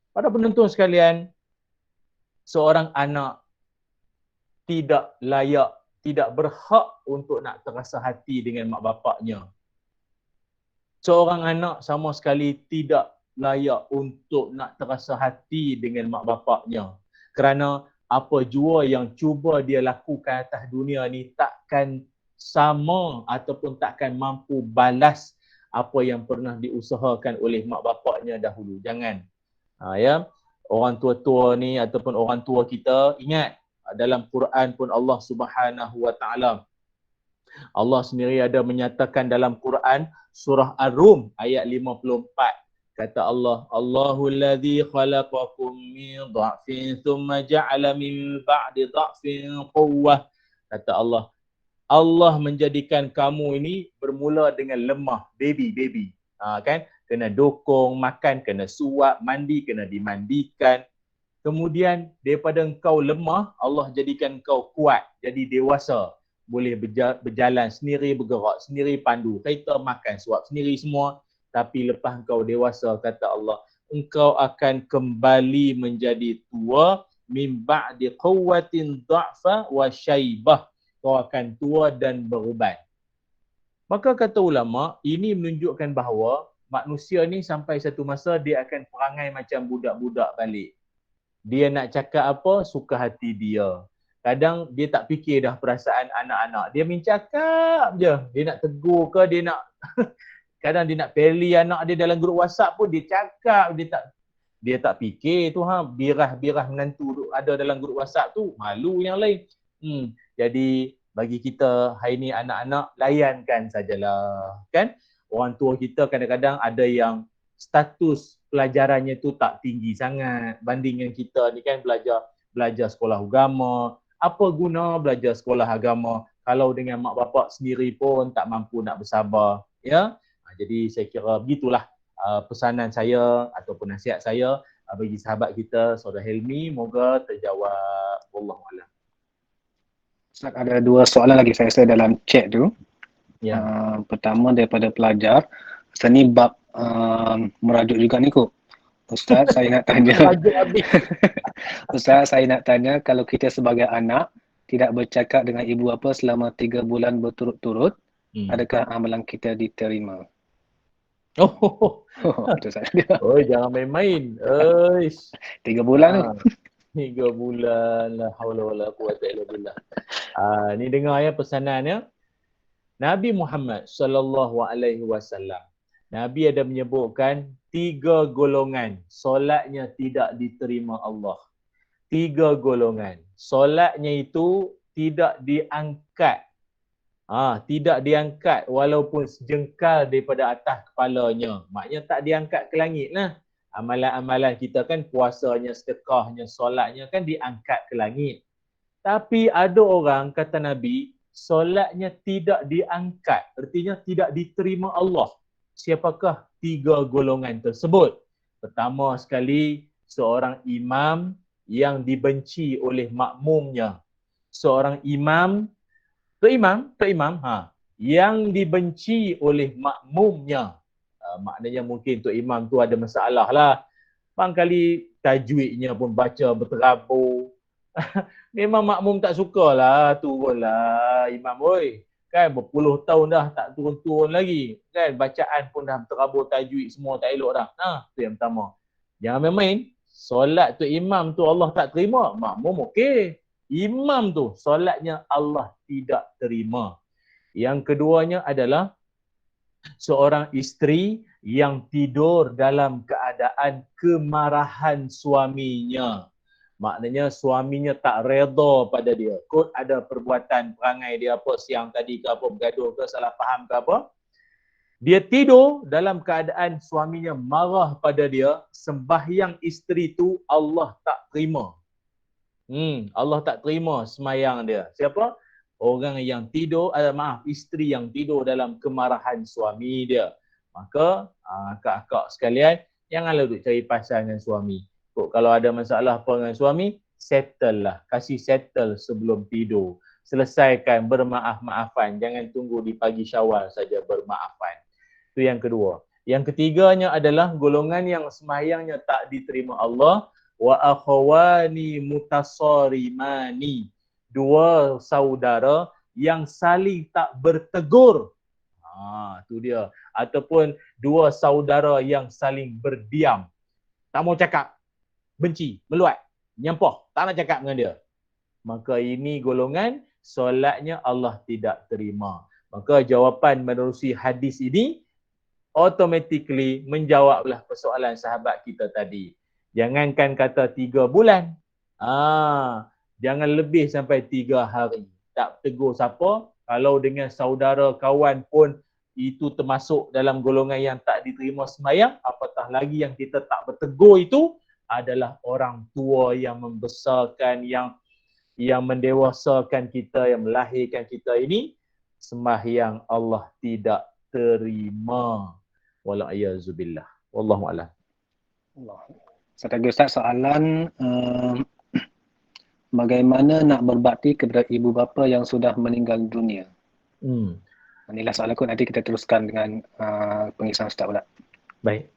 Para penonton sekalian, seorang anak tidak layak, tidak berhak untuk nak terasa hati dengan mak bapaknya. Seorang anak sama sekali tidak layak untuk nak terasa hati dengan mak bapaknya. Kerana apa jua yang cuba dia lakukan atas dunia ni takkan sama ataupun takkan mampu balas apa yang pernah diusahakan oleh mak bapaknya dahulu. Jangan. Orang tua-tua ni ataupun orang tua kita, ingat dalam Quran pun Allah Subhanahu wa taala, Allah sendiri ada menyatakan dalam Quran surah Ar-Rum ayat 54, kata Allah, Allahul ladzi khalaqakum min dha'fin thumma ja'ala min ba'di dha'fin quwwah. Kata Allah, Allah menjadikan kamu ini bermula dengan lemah, baby. Kan? Kena dokong, makan, kena suap, mandi, kena dimandikan. Kemudian daripada engkau lemah, Allah jadikan engkau kuat, jadi dewasa. Boleh berjalan sendiri, bergerak sendiri, pandu kereta, makan, suap sendiri semua. Tapi lepas engkau dewasa, kata Allah, engkau akan kembali menjadi tua, min ba'di quwwatin dha'fa wa syaibah. Kau akan tua dan beruban. Maka kata ulama, ini menunjukkan bahawa manusia ni sampai satu masa dia akan perangai macam budak-budak balik. Dia nak cakap apa, suka hati dia. Kadang dia tak fikir dah perasaan anak-anak. Dia mencakap je. Dia nak tegur ke, dia nak kadang dia nak peli anak dia dalam grup WhatsApp pun dia cakap, dia tak fikir tu birah-birah menantu ada dalam grup WhatsApp tu, malu yang lain. Jadi bagi kita hari ni anak-anak layankan sajalah, kan? Orang tua kita kadang-kadang ada yang status pelajarannya tu tak tinggi sangat banding dengan kita ni kan, belajar sekolah agama, Apa guna belajar sekolah agama kalau dengan mak bapak sendiri pun tak mampu nak bersabar, ya? Jadi saya kira begitulah pesanan saya ataupun nasihat saya bagi sahabat kita Saudara Helmi, moga terjawab. Wallahualam. Ustaz, ada 2 soalan lagi saya rasa dalam chat tu. Ya. Pertama daripada pelajar. Ustaz ni bab merajuk juga ni kot. Ustaz, saya nak tanya. Ustaz, saya nak tanya, kalau kita sebagai anak tidak bercakap dengan ibu bapa selama 3 bulan berturut-turut, adakah amalan kita diterima? Itu saja. Oh, jangan main-main. 3 bulan tu. 3 bulan, la haula wala quwwata illa billah. Ni dengar ya pesanannya. Nabi Muhammad sallallahu alaihi wasallam, Nabi ada menyebutkan 3 golongan solatnya tidak diterima Allah. 3 golongan. Solatnya itu tidak diangkat. Tidak diangkat walaupun sejengkal daripada atas kepalanya. Maknanya tak diangkat ke langit lah. Amalan-amalan kita kan puasanya, sedekahnya, solatnya kan diangkat ke langit. Tapi ada orang, kata Nabi, solatnya tidak diangkat. Artinya tidak diterima Allah. Siapakah 3 golongan tersebut? Pertama sekali, seorang imam yang dibenci oleh makmumnya. Seorang imam, Tok Imam, yang dibenci oleh makmumnya. Maknanya mungkin Tok Imam tu ada masalah lah. Barangkali tajwidnya pun baca berterabur. Memang makmum tak sukalah, turunlah imam oi. Kan berpuluh tahun dah tak turun-turun lagi. Kan bacaan pun dah terabur, tajwid semua tak elok dah. Tu yang pertama. Jangan main-main. Solat tu imam tu Allah tak terima, makmum okey. Imam tu solatnya Allah tidak terima. Yang keduanya adalah seorang isteri yang tidur dalam keadaan kemarahan suaminya. Maknanya suaminya tak redha pada dia. Kot ada perbuatan perangai dia apa siang tadi ke apa, bergaduh ke, salah faham ke apa. Dia tidur dalam keadaan suaminya marah pada dia, sembahyang isteri tu Allah tak terima. Allah tak terima semayang dia. Siapa? Orang yang tidur, isteri yang tidur dalam kemarahan suami dia. Maka akak-akak sekalian, janganlah duk cari pasal dengan suami. Kalau ada masalah apa dengan suami, settle lah. Kasih settle sebelum tidur. Selesaikan bermaaf-maafan. Jangan tunggu di pagi Syawal saja bermaafan. Itu yang kedua. Yang ketiganya adalah golongan yang sembahyangnya tak diterima Allah. Wa akhawani mutasarimani. 2 saudara yang saling tak bertegur. Tu dia. Ataupun 2 saudara yang saling berdiam. Tak mau cakap. Benci, meluat, nyampah, tak nak cakap dengan dia. Maka ini golongan solatnya Allah tidak terima. Maka jawapan menerusi hadis ini automatically menjawablah persoalan sahabat kita tadi. Jangankan kata 3 bulan. Jangan lebih sampai 3 hari. Tak tegur siapa. Kalau dengan saudara kawan pun itu termasuk dalam golongan yang tak diterima sembahyang, apatah lagi yang kita tak bertegur itu adalah orang tua yang membesarkan, yang mendewasakan kita, yang melahirkan kita ini, sembahyang Allah tidak terima. Wala'iyyazubillah. Wallahu'alam. Satu lagi Ustaz, soalan bagaimana nak berbakti kepada ibu bapa yang sudah meninggal dunia? Inilah soalan aku, nanti kita teruskan dengan pengisahan Ustaz pula. Baik.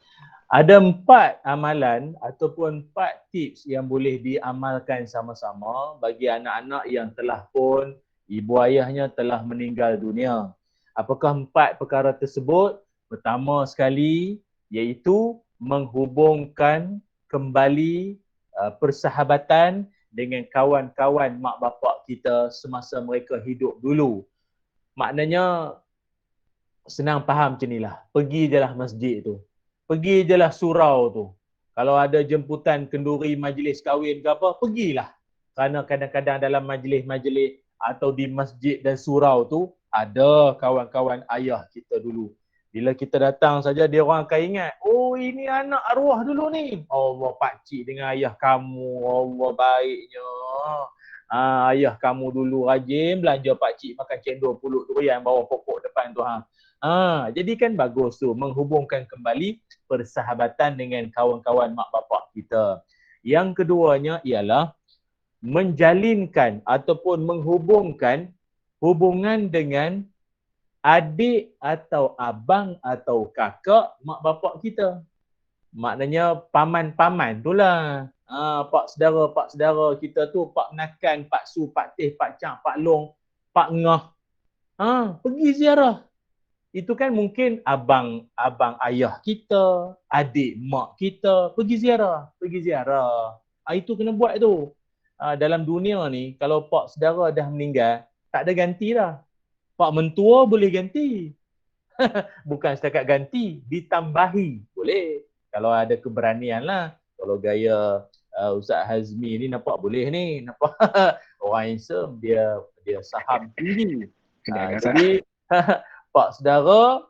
Ada 4 amalan ataupun 4 tips yang boleh diamalkan sama-sama bagi anak-anak yang telah pun ibu ayahnya telah meninggal dunia. Apakah 4 perkara tersebut? Pertama sekali iaitu menghubungkan kembali persahabatan dengan kawan-kawan mak bapak kita semasa mereka hidup dulu. Maknanya senang faham macam inilah. Pergi je lah masjid tu. Pergi je lah surau tu. Kalau ada jemputan kenduri majlis kahwin ke apa, pergilah. Kerana kadang-kadang dalam majlis-majlis atau di masjid dan surau tu, ada kawan-kawan ayah kita dulu. Bila kita datang saja, dia orang akan ingat, oh ini anak arwah dulu ni. Allah pakcik dengan ayah kamu, Allah baiknya. Ayah kamu dulu rajin belanja pakcik makan cendol pulut durian bawah pokok depan tu. Jadi kan bagus tu menghubungkan kembali persahabatan dengan kawan-kawan mak bapak kita. Yang keduanya ialah menjalinkan ataupun menghubungkan hubungan dengan adik atau abang atau kakak mak bapak kita. Maknanya paman-paman tu lah. Pak saudara kita tu, Pak Menakan, Pak Su, Pak Teh, Pak Cang, Pak Long, Pak Ngah. Pergi ziarah. Itu kan mungkin abang ayah kita, adik mak kita pergi ziarah. Itu kena buat tu. Dalam dunia ni, kalau pak saudara dah meninggal, tak ada ganti dah. Pak mentua boleh ganti. Bukan setakat ganti, ditambahi. Boleh. Kalau ada keberanian lah. Kalau gaya Ustaz Hazmi ni nampak boleh ni. Nampak orang handsome, dia saham tinggi. Jadi pak saudara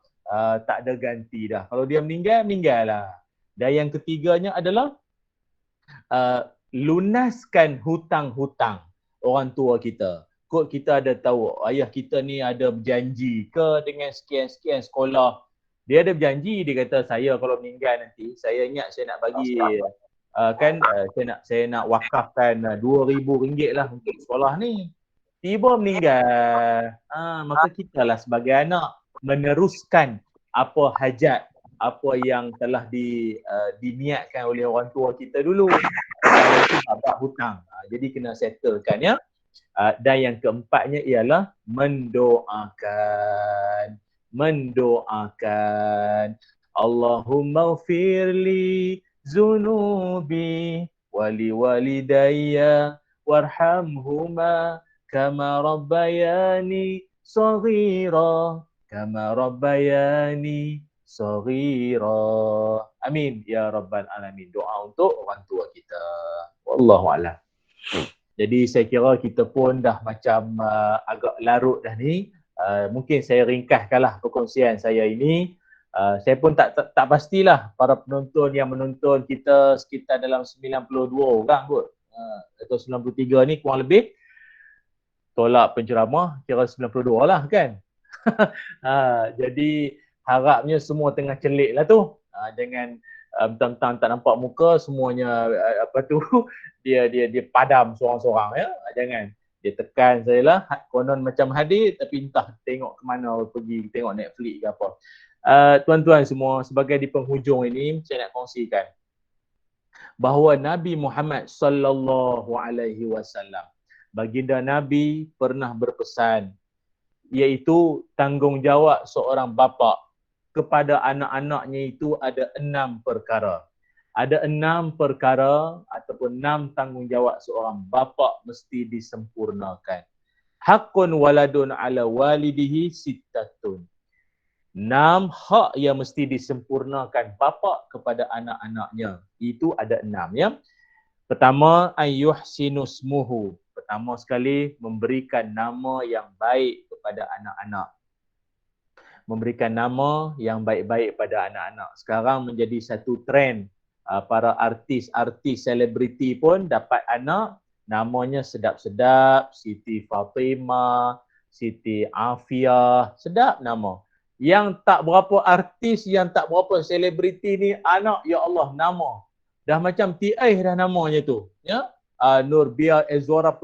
tak ada ganti dah. Kalau dia meninggal, meninggal lah. Dan yang ketiganya adalah lunaskan hutang-hutang orang tua kita. Kot kita ada tahu ayah kita ni ada berjanji ke dengan sekian-sekian sekolah. Dia ada berjanji, dia kata saya kalau meninggal nanti, saya ingat saya nak bagi saya nak wakafkan RM2,000 lah untuk sekolah ni. Tiba meninggal. Maka kita lah sebagai anak meneruskan apa hajat, apa yang telah diniatkan oleh orang tua kita dulu. Itu babak hutang. Jadi kena settlekan ya. Dan yang keempatnya ialah mendoakan. Allahumma ghfirli zunubi wali walidayya warhamhuma kama rabbayani saghira. Amin ya rabbal alamin. Doa untuk orang tua kita. Wallahu a'lam. Jadi saya kira kita pun dah macam agak larut dah ni. Mungkin saya ringkaskanlah perkongsian saya ini. Saya pun tak pastilah para penonton yang menonton kita sekitar dalam 92 orang kot. Atau 93 ni kurang lebih. Tolak penceramah kira 92 lah kan. Jadi harapnya semua tengah celik lah tu. Jangan mentang-mentang tak nampak muka semuanya dia padam seorang-seorang ya. Jangan. Dia tekan saya lah konon macam hadir tapi entah tengok ke mana, pergi tengok Netflix ke apa. Tuan-tuan semua, sebagai di penghujung ini saya nak kongsikan bahawa Nabi Muhammad sallallahu alaihi wasallam, baginda Nabi pernah berpesan, iaitu tanggungjawab seorang bapa kepada anak-anaknya itu ada 6 perkara. Ada 6 perkara ataupun 6 tanggungjawab seorang bapa mesti disempurnakan. Haqqun waladun ala walidihi sittatun. 6 hak yang mesti disempurnakan bapa kepada anak-anaknya. Itu ada 6 ya. Pertama, ayyuhsinusmuhu. Pertama sekali, memberikan nama yang baik kepada anak-anak. Memberikan nama yang baik-baik pada anak-anak. Sekarang menjadi satu trend. Para artis-artis selebriti pun dapat anak, namanya sedap-sedap, Siti Fatimah, Siti Afiah, sedap nama. Yang tak berapa artis, yang tak berapa selebriti ni, anak, ya Allah, nama. Dah macam TI dah namanya tu. Ya? Nurbia, Ezora,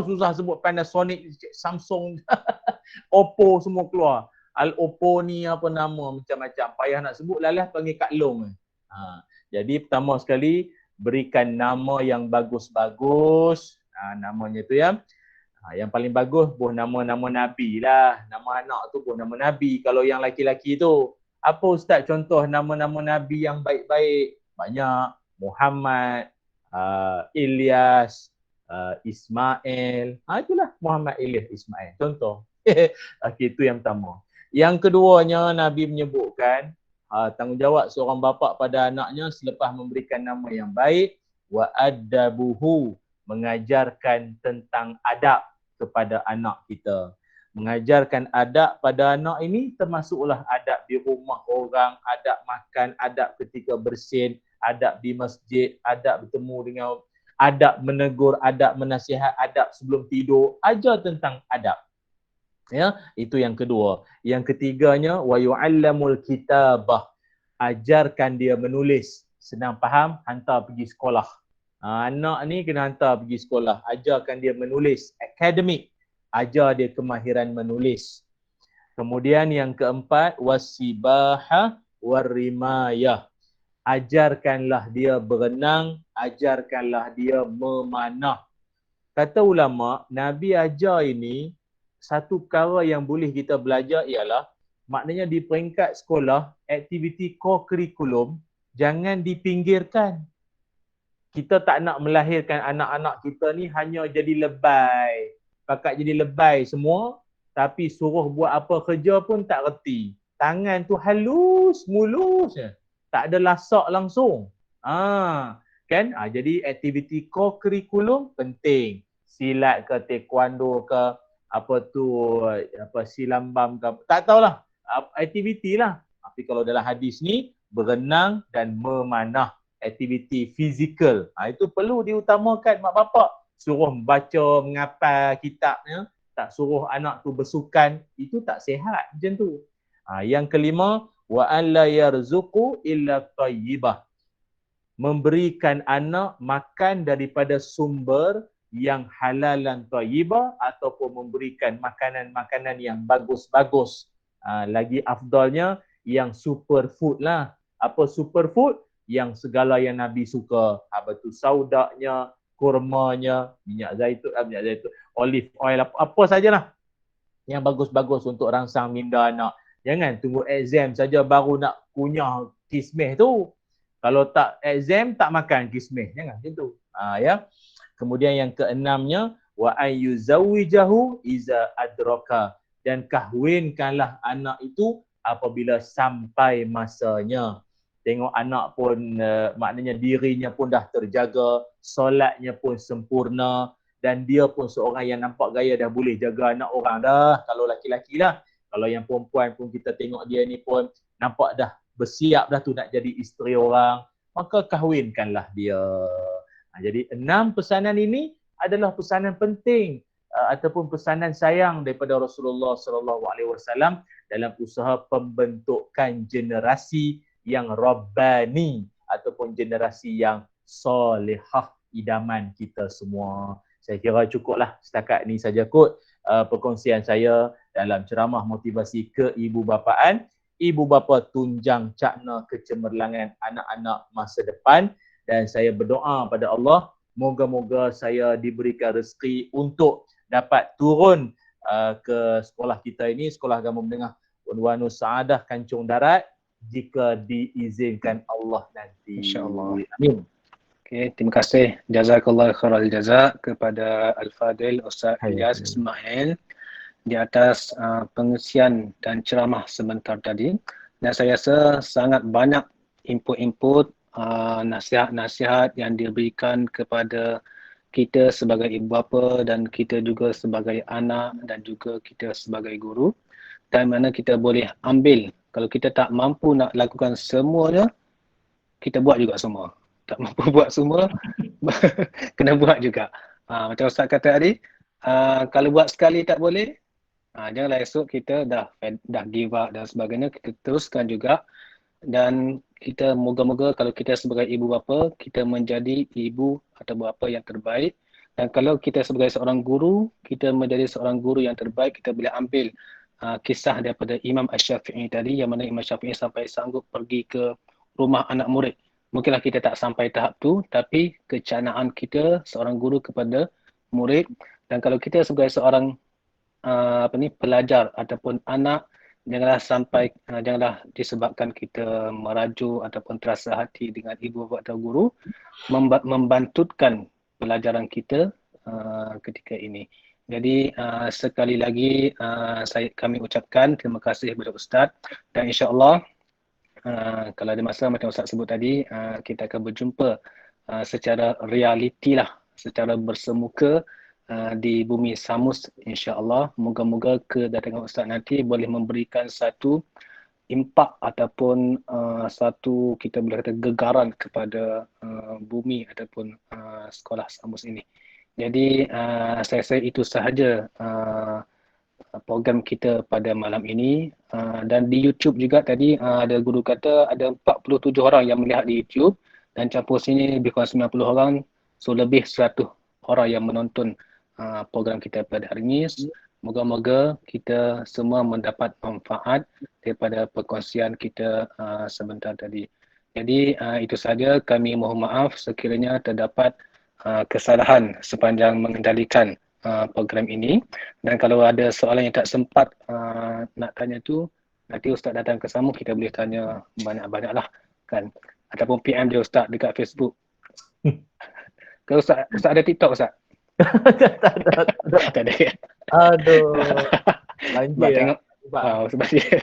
susah sebut, Panasonic, Samsung, Oppo semua keluar. Oppo ni apa nama macam-macam. Payah nak sebut, lalah panggil Kak Long. Jadi pertama sekali, berikan nama yang bagus-bagus. Namanya tu ya. Yang paling bagus, buh nama-nama Nabi lah. Nama anak tu buh nama Nabi. Kalau yang laki-laki tu, apa Ustaz contoh nama-nama Nabi yang baik-baik? Banyak. Muhammad, Ilyas, Ismail. Itulah Muhammad, Ilyas, Ismail. Contoh. Okay, itu yang pertama. Yang keduanya, Nabi menyebutkan tanggungjawab seorang bapa pada anaknya selepas memberikan nama yang baik, wa adabuhu, mengajarkan tentang adab kepada anak kita. Mengajarkan adab pada anak ini termasuklah adab di rumah orang, adab makan, adab ketika bersin, adab di masjid, adab bertemu dengan adab menegur, adab menasihat, adab sebelum tidur, ajar tentang adab. Ya, itu yang kedua. Yang ketiganya wa yu'allamul kitabah. Ajarkan dia menulis. Senang faham, hantar pergi sekolah. Anak ni kena hantar pergi sekolah. Ajarkan dia menulis. Akademik. Ajar dia kemahiran menulis. Kemudian yang keempat, wasibaha warimayah. Ajarkanlah dia berenang, ajarkanlah dia memanah. Kata ulama, Nabi ajar ini, satu perkara yang boleh kita belajar ialah, maknanya di peringkat sekolah, aktiviti core curriculum jangan dipinggirkan. Kita tak nak melahirkan anak-anak kita ni hanya jadi lebay. Pakat jadi lebay semua, tapi suruh buat apa kerja pun tak reti. Tangan tu halus, mulus je. Tak ada lasak langsung. Kan? Jadi aktiviti core curriculum penting. Silat ke, taekwondo ke, silambam ke, tak tahulah. Aktiviti lah. Tapi kalau dalam hadis ni, berenang dan memanah. Aktiviti fizikal. Itu perlu diutamakan mak bapak. Suruh baca, menghafal kitabnya. Tak suruh anak tu bersukan. Itu tak sihat macam tu. Yang kelima, wa an la yarzuqu illa tayyibah. Memberikan anak makan daripada sumber yang halal dan tayyibah, ataupun memberikan makanan-makanan yang bagus-bagus. Lagi afdalnya yang superfood lah. Apa superfood? Yang segala yang Nabi suka. Apa tu? Saudaknya, kurmanya, minyak zaitun, olive oil, apa sajalah yang bagus-bagus untuk rangsang minda anak. Jangan tunggu exam saja baru nak kunyah kismis tu. Kalau tak exam, tak makan kismis. Jangan macam tu. Ya. Kemudian yang keenamnya, wa ayyuzawijahu iza adraka. Dan kahwinkanlah anak itu apabila sampai masanya. Tengok anak pun maknanya dirinya pun dah terjaga, solatnya pun sempurna, dan dia pun seorang yang nampak gaya dah boleh jaga anak orang dah. Kalau laki-laki lah. Kalau yang perempuan pun kita tengok dia ni pun nampak dah bersiap dah tu nak jadi isteri orang, maka kahwinkanlah dia. Jadi 6 pesanan ini adalah pesanan penting ataupun pesanan sayang daripada Rasulullah SAW dalam usaha pembentukan generasi yang rabbani ataupun generasi yang solehah, idaman kita semua. Saya kira cukuplah setakat ni saja kot perkongsian saya dalam ceramah motivasi keibubapaan. Ibu bapa tunjang cakna kecemerlangan anak-anak masa depan, dan saya berdoa pada Allah moga-moga saya diberikan rezeki untuk dapat turun ke sekolah kita ini, Sekolah Agama Menengah Unwanus Saadah Kancung Darat, jika diizinkan Allah nanti. InsyaAllah. Amin. Okay, terima kasih. Jazakallah khairal jazak kepada Al-Fadil Ustaz Ilyas Ismail di atas pengisian dan ceramah sebentar tadi. Dan saya rasa sangat banyak input-input, nasihat-nasihat yang diberikan kepada kita sebagai ibu bapa dan kita juga sebagai anak dan juga kita sebagai guru. Dan mana kita boleh ambil, kalau kita tak mampu nak lakukan semuanya, kita buat juga semua. Tak mampu buat semua, kena buat juga. Macam Ustaz kata tadi, kalau buat sekali tak boleh, janganlah esok kita dah give up dan sebagainya, kita teruskan juga. Dan kita moga-moga kalau kita sebagai ibu bapa, kita menjadi ibu atau bapa yang terbaik. Dan kalau kita sebagai seorang guru, kita menjadi seorang guru yang terbaik. Kita boleh ambil kisah daripada Imam Asy-Syafi'i tadi, yang mana Imam Syafi'i sampai sanggup pergi ke rumah anak murid. Mungkinlah kita tak sampai tahap tu, tapi kecanaan kita seorang guru kepada murid. Dan kalau kita sebagai seorang pelajar ataupun anak, janganlah disebabkan kita merajuk ataupun terasa hati dengan ibu bapa atau guru membantutkan pelajaran kita ketika ini. Jadi sekali lagi kami ucapkan terima kasih kepada Ustaz, dan insya-Allah kalau ada masa macam Ustaz sebut tadi, kita akan berjumpa secara realiti lah, secara bersemuka di bumi Samus, insya-Allah. Moga-moga kedatangan Ustaz nanti boleh memberikan satu impak ataupun satu kita boleh kata gegaran kepada bumi ataupun sekolah Samus ini. Jadi saya rasa itu sahaja program kita pada malam ini. Dan di YouTube juga tadi ada guru kata ada 47 orang yang melihat di YouTube dan campur sini lebih kurang 90 orang, so lebih 100 orang yang menonton program kita pada hari ini. Moga-moga kita semua mendapat manfaat daripada perkongsian kita sebentar tadi. Jadi itu saja, kami mohon maaf sekiranya terdapat kesalahan sepanjang mengendalikan program ini. Dan kalau ada soalan yang tak sempat nak tanya tu, nanti Ustaz datang ke Samu, kita boleh tanya banyak-banyak lah kan. Ataupun PM dia Ustaz dekat Facebook. Kalau Ustaz ada TikTok Ustaz? Tak ada. Aduh. Lanja Tengok. Sebab dia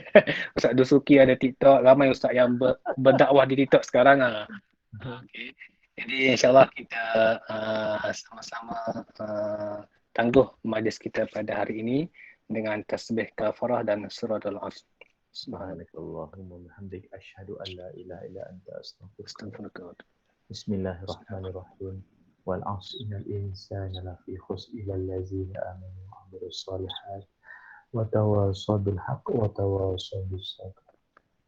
Ustaz Dusuki ada TikTok, ramai Ustaz yang berdakwah di TikTok sekarang. Okay. Jadi insyaAllah kita sama-sama tangguh majlis kita pada hari ini dengan tasbih kafarah dan suratul asr. Subhanakallahumma wa bihamdika asyhadu an la ilaha illa anta astaghfiruka. Bismillahirrahmanirrahim. Wal 'asri innal insana lafi khusr illa allazina amanu wa 'amilus shalihat wa tawassaw bil haqq wa tawassaw bis sabr.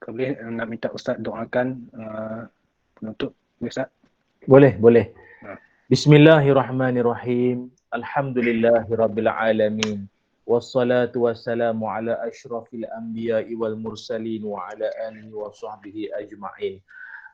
Kau boleh nak minta Ustaz doakan penutup Ustaz? Boleh. Bismillahirrahmanirrahim. Alhamdulillahirabbil alamin. Wassalatu wassalamu ala asyrafil anbiya'i wal mursalin wa ala alihi wa sahbihi ajma'in.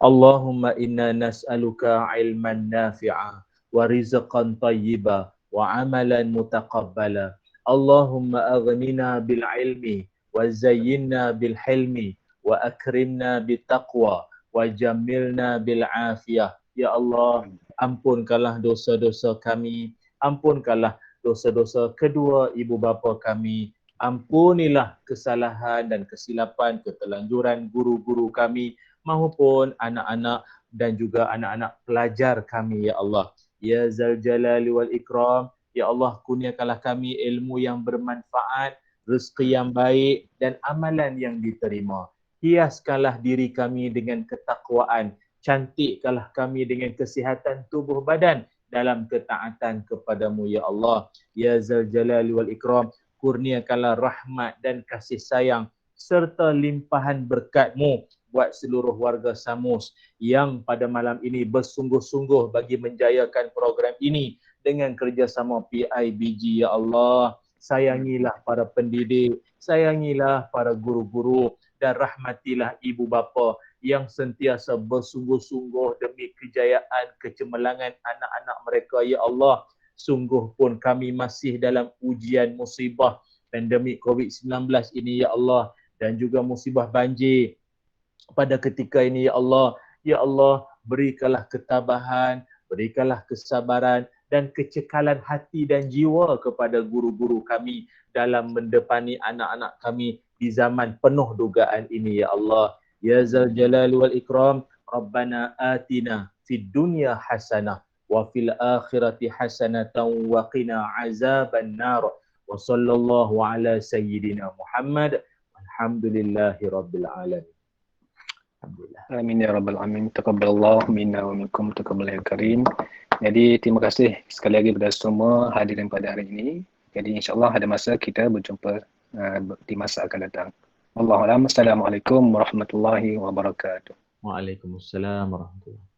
Allahumma inna nas'aluka ilman nafi'a wa rizqan tayyiba wa amalan mutaqabbala. Allahumma aghnina bil ilmi wa zayyinna bil hilmi wa akrimna bit taqwa wa jammilna bil afiyah. Ya Allah, ampunkanlah dosa-dosa kami, ampunkanlah dosa-dosa kedua ibu bapa kami, ampunilah kesalahan dan kesilapan ketelanjuran guru-guru kami maupun anak-anak dan juga anak-anak pelajar kami, ya Allah. Ya Zal Jalali wal Ikram, ya Allah, kurniakanlah kami ilmu yang bermanfaat, rezeki yang baik dan amalan yang diterima. Hiaskanlah diri kami dengan ketakwaan, cantikkanlah kami dengan kesihatan tubuh badan dalam ketaatan kepadamu, ya Allah. Ya Zal Jalali wal Ikram, kurniakanlah rahmat dan kasih sayang serta limpahan berkat-Mu buat seluruh warga Samus yang pada malam ini bersungguh-sungguh bagi menjayakan program ini dengan kerjasama PIBG, ya Allah. Sayangilah para pendidik, sayangilah para guru-guru dan rahmatilah ibu bapa yang sentiasa bersungguh-sungguh demi kejayaan kecemerlangan anak-anak mereka, ya Allah. Sungguh pun kami masih dalam ujian musibah pandemik COVID-19 ini, ya Allah, dan juga musibah banjir pada ketika ini, ya Allah. Ya Allah, berikanlah ketabahan, berikanlah kesabaran dan kecekalan hati dan jiwa kepada guru-guru kami dalam mendepani anak-anak kami di zaman penuh dugaan ini, ya Allah. Ya Zal Jalali wal Ikram, Rabbana atina fid dunya hasanah wa fil akhirati hasanatan wa qina azaban nar. Wa sallallahu ala sayyidina Muhammad. Alhamdulillahi rabbil alamin. Alhamdulillah. Amin ya rabbal alamin. Taqabbalallahu minna wa minkum taqabbalan karim. Jadi terima kasih sekali lagi kepada semua hadirin pada hari ini. Jadi insya-Allah ada masa kita berjumpa di masa akan datang. Wallahu a'lam. Assalamualaikum warahmatullahi wabarakatuh. Waalaikumsalam warahmatullahi wabarakatuh.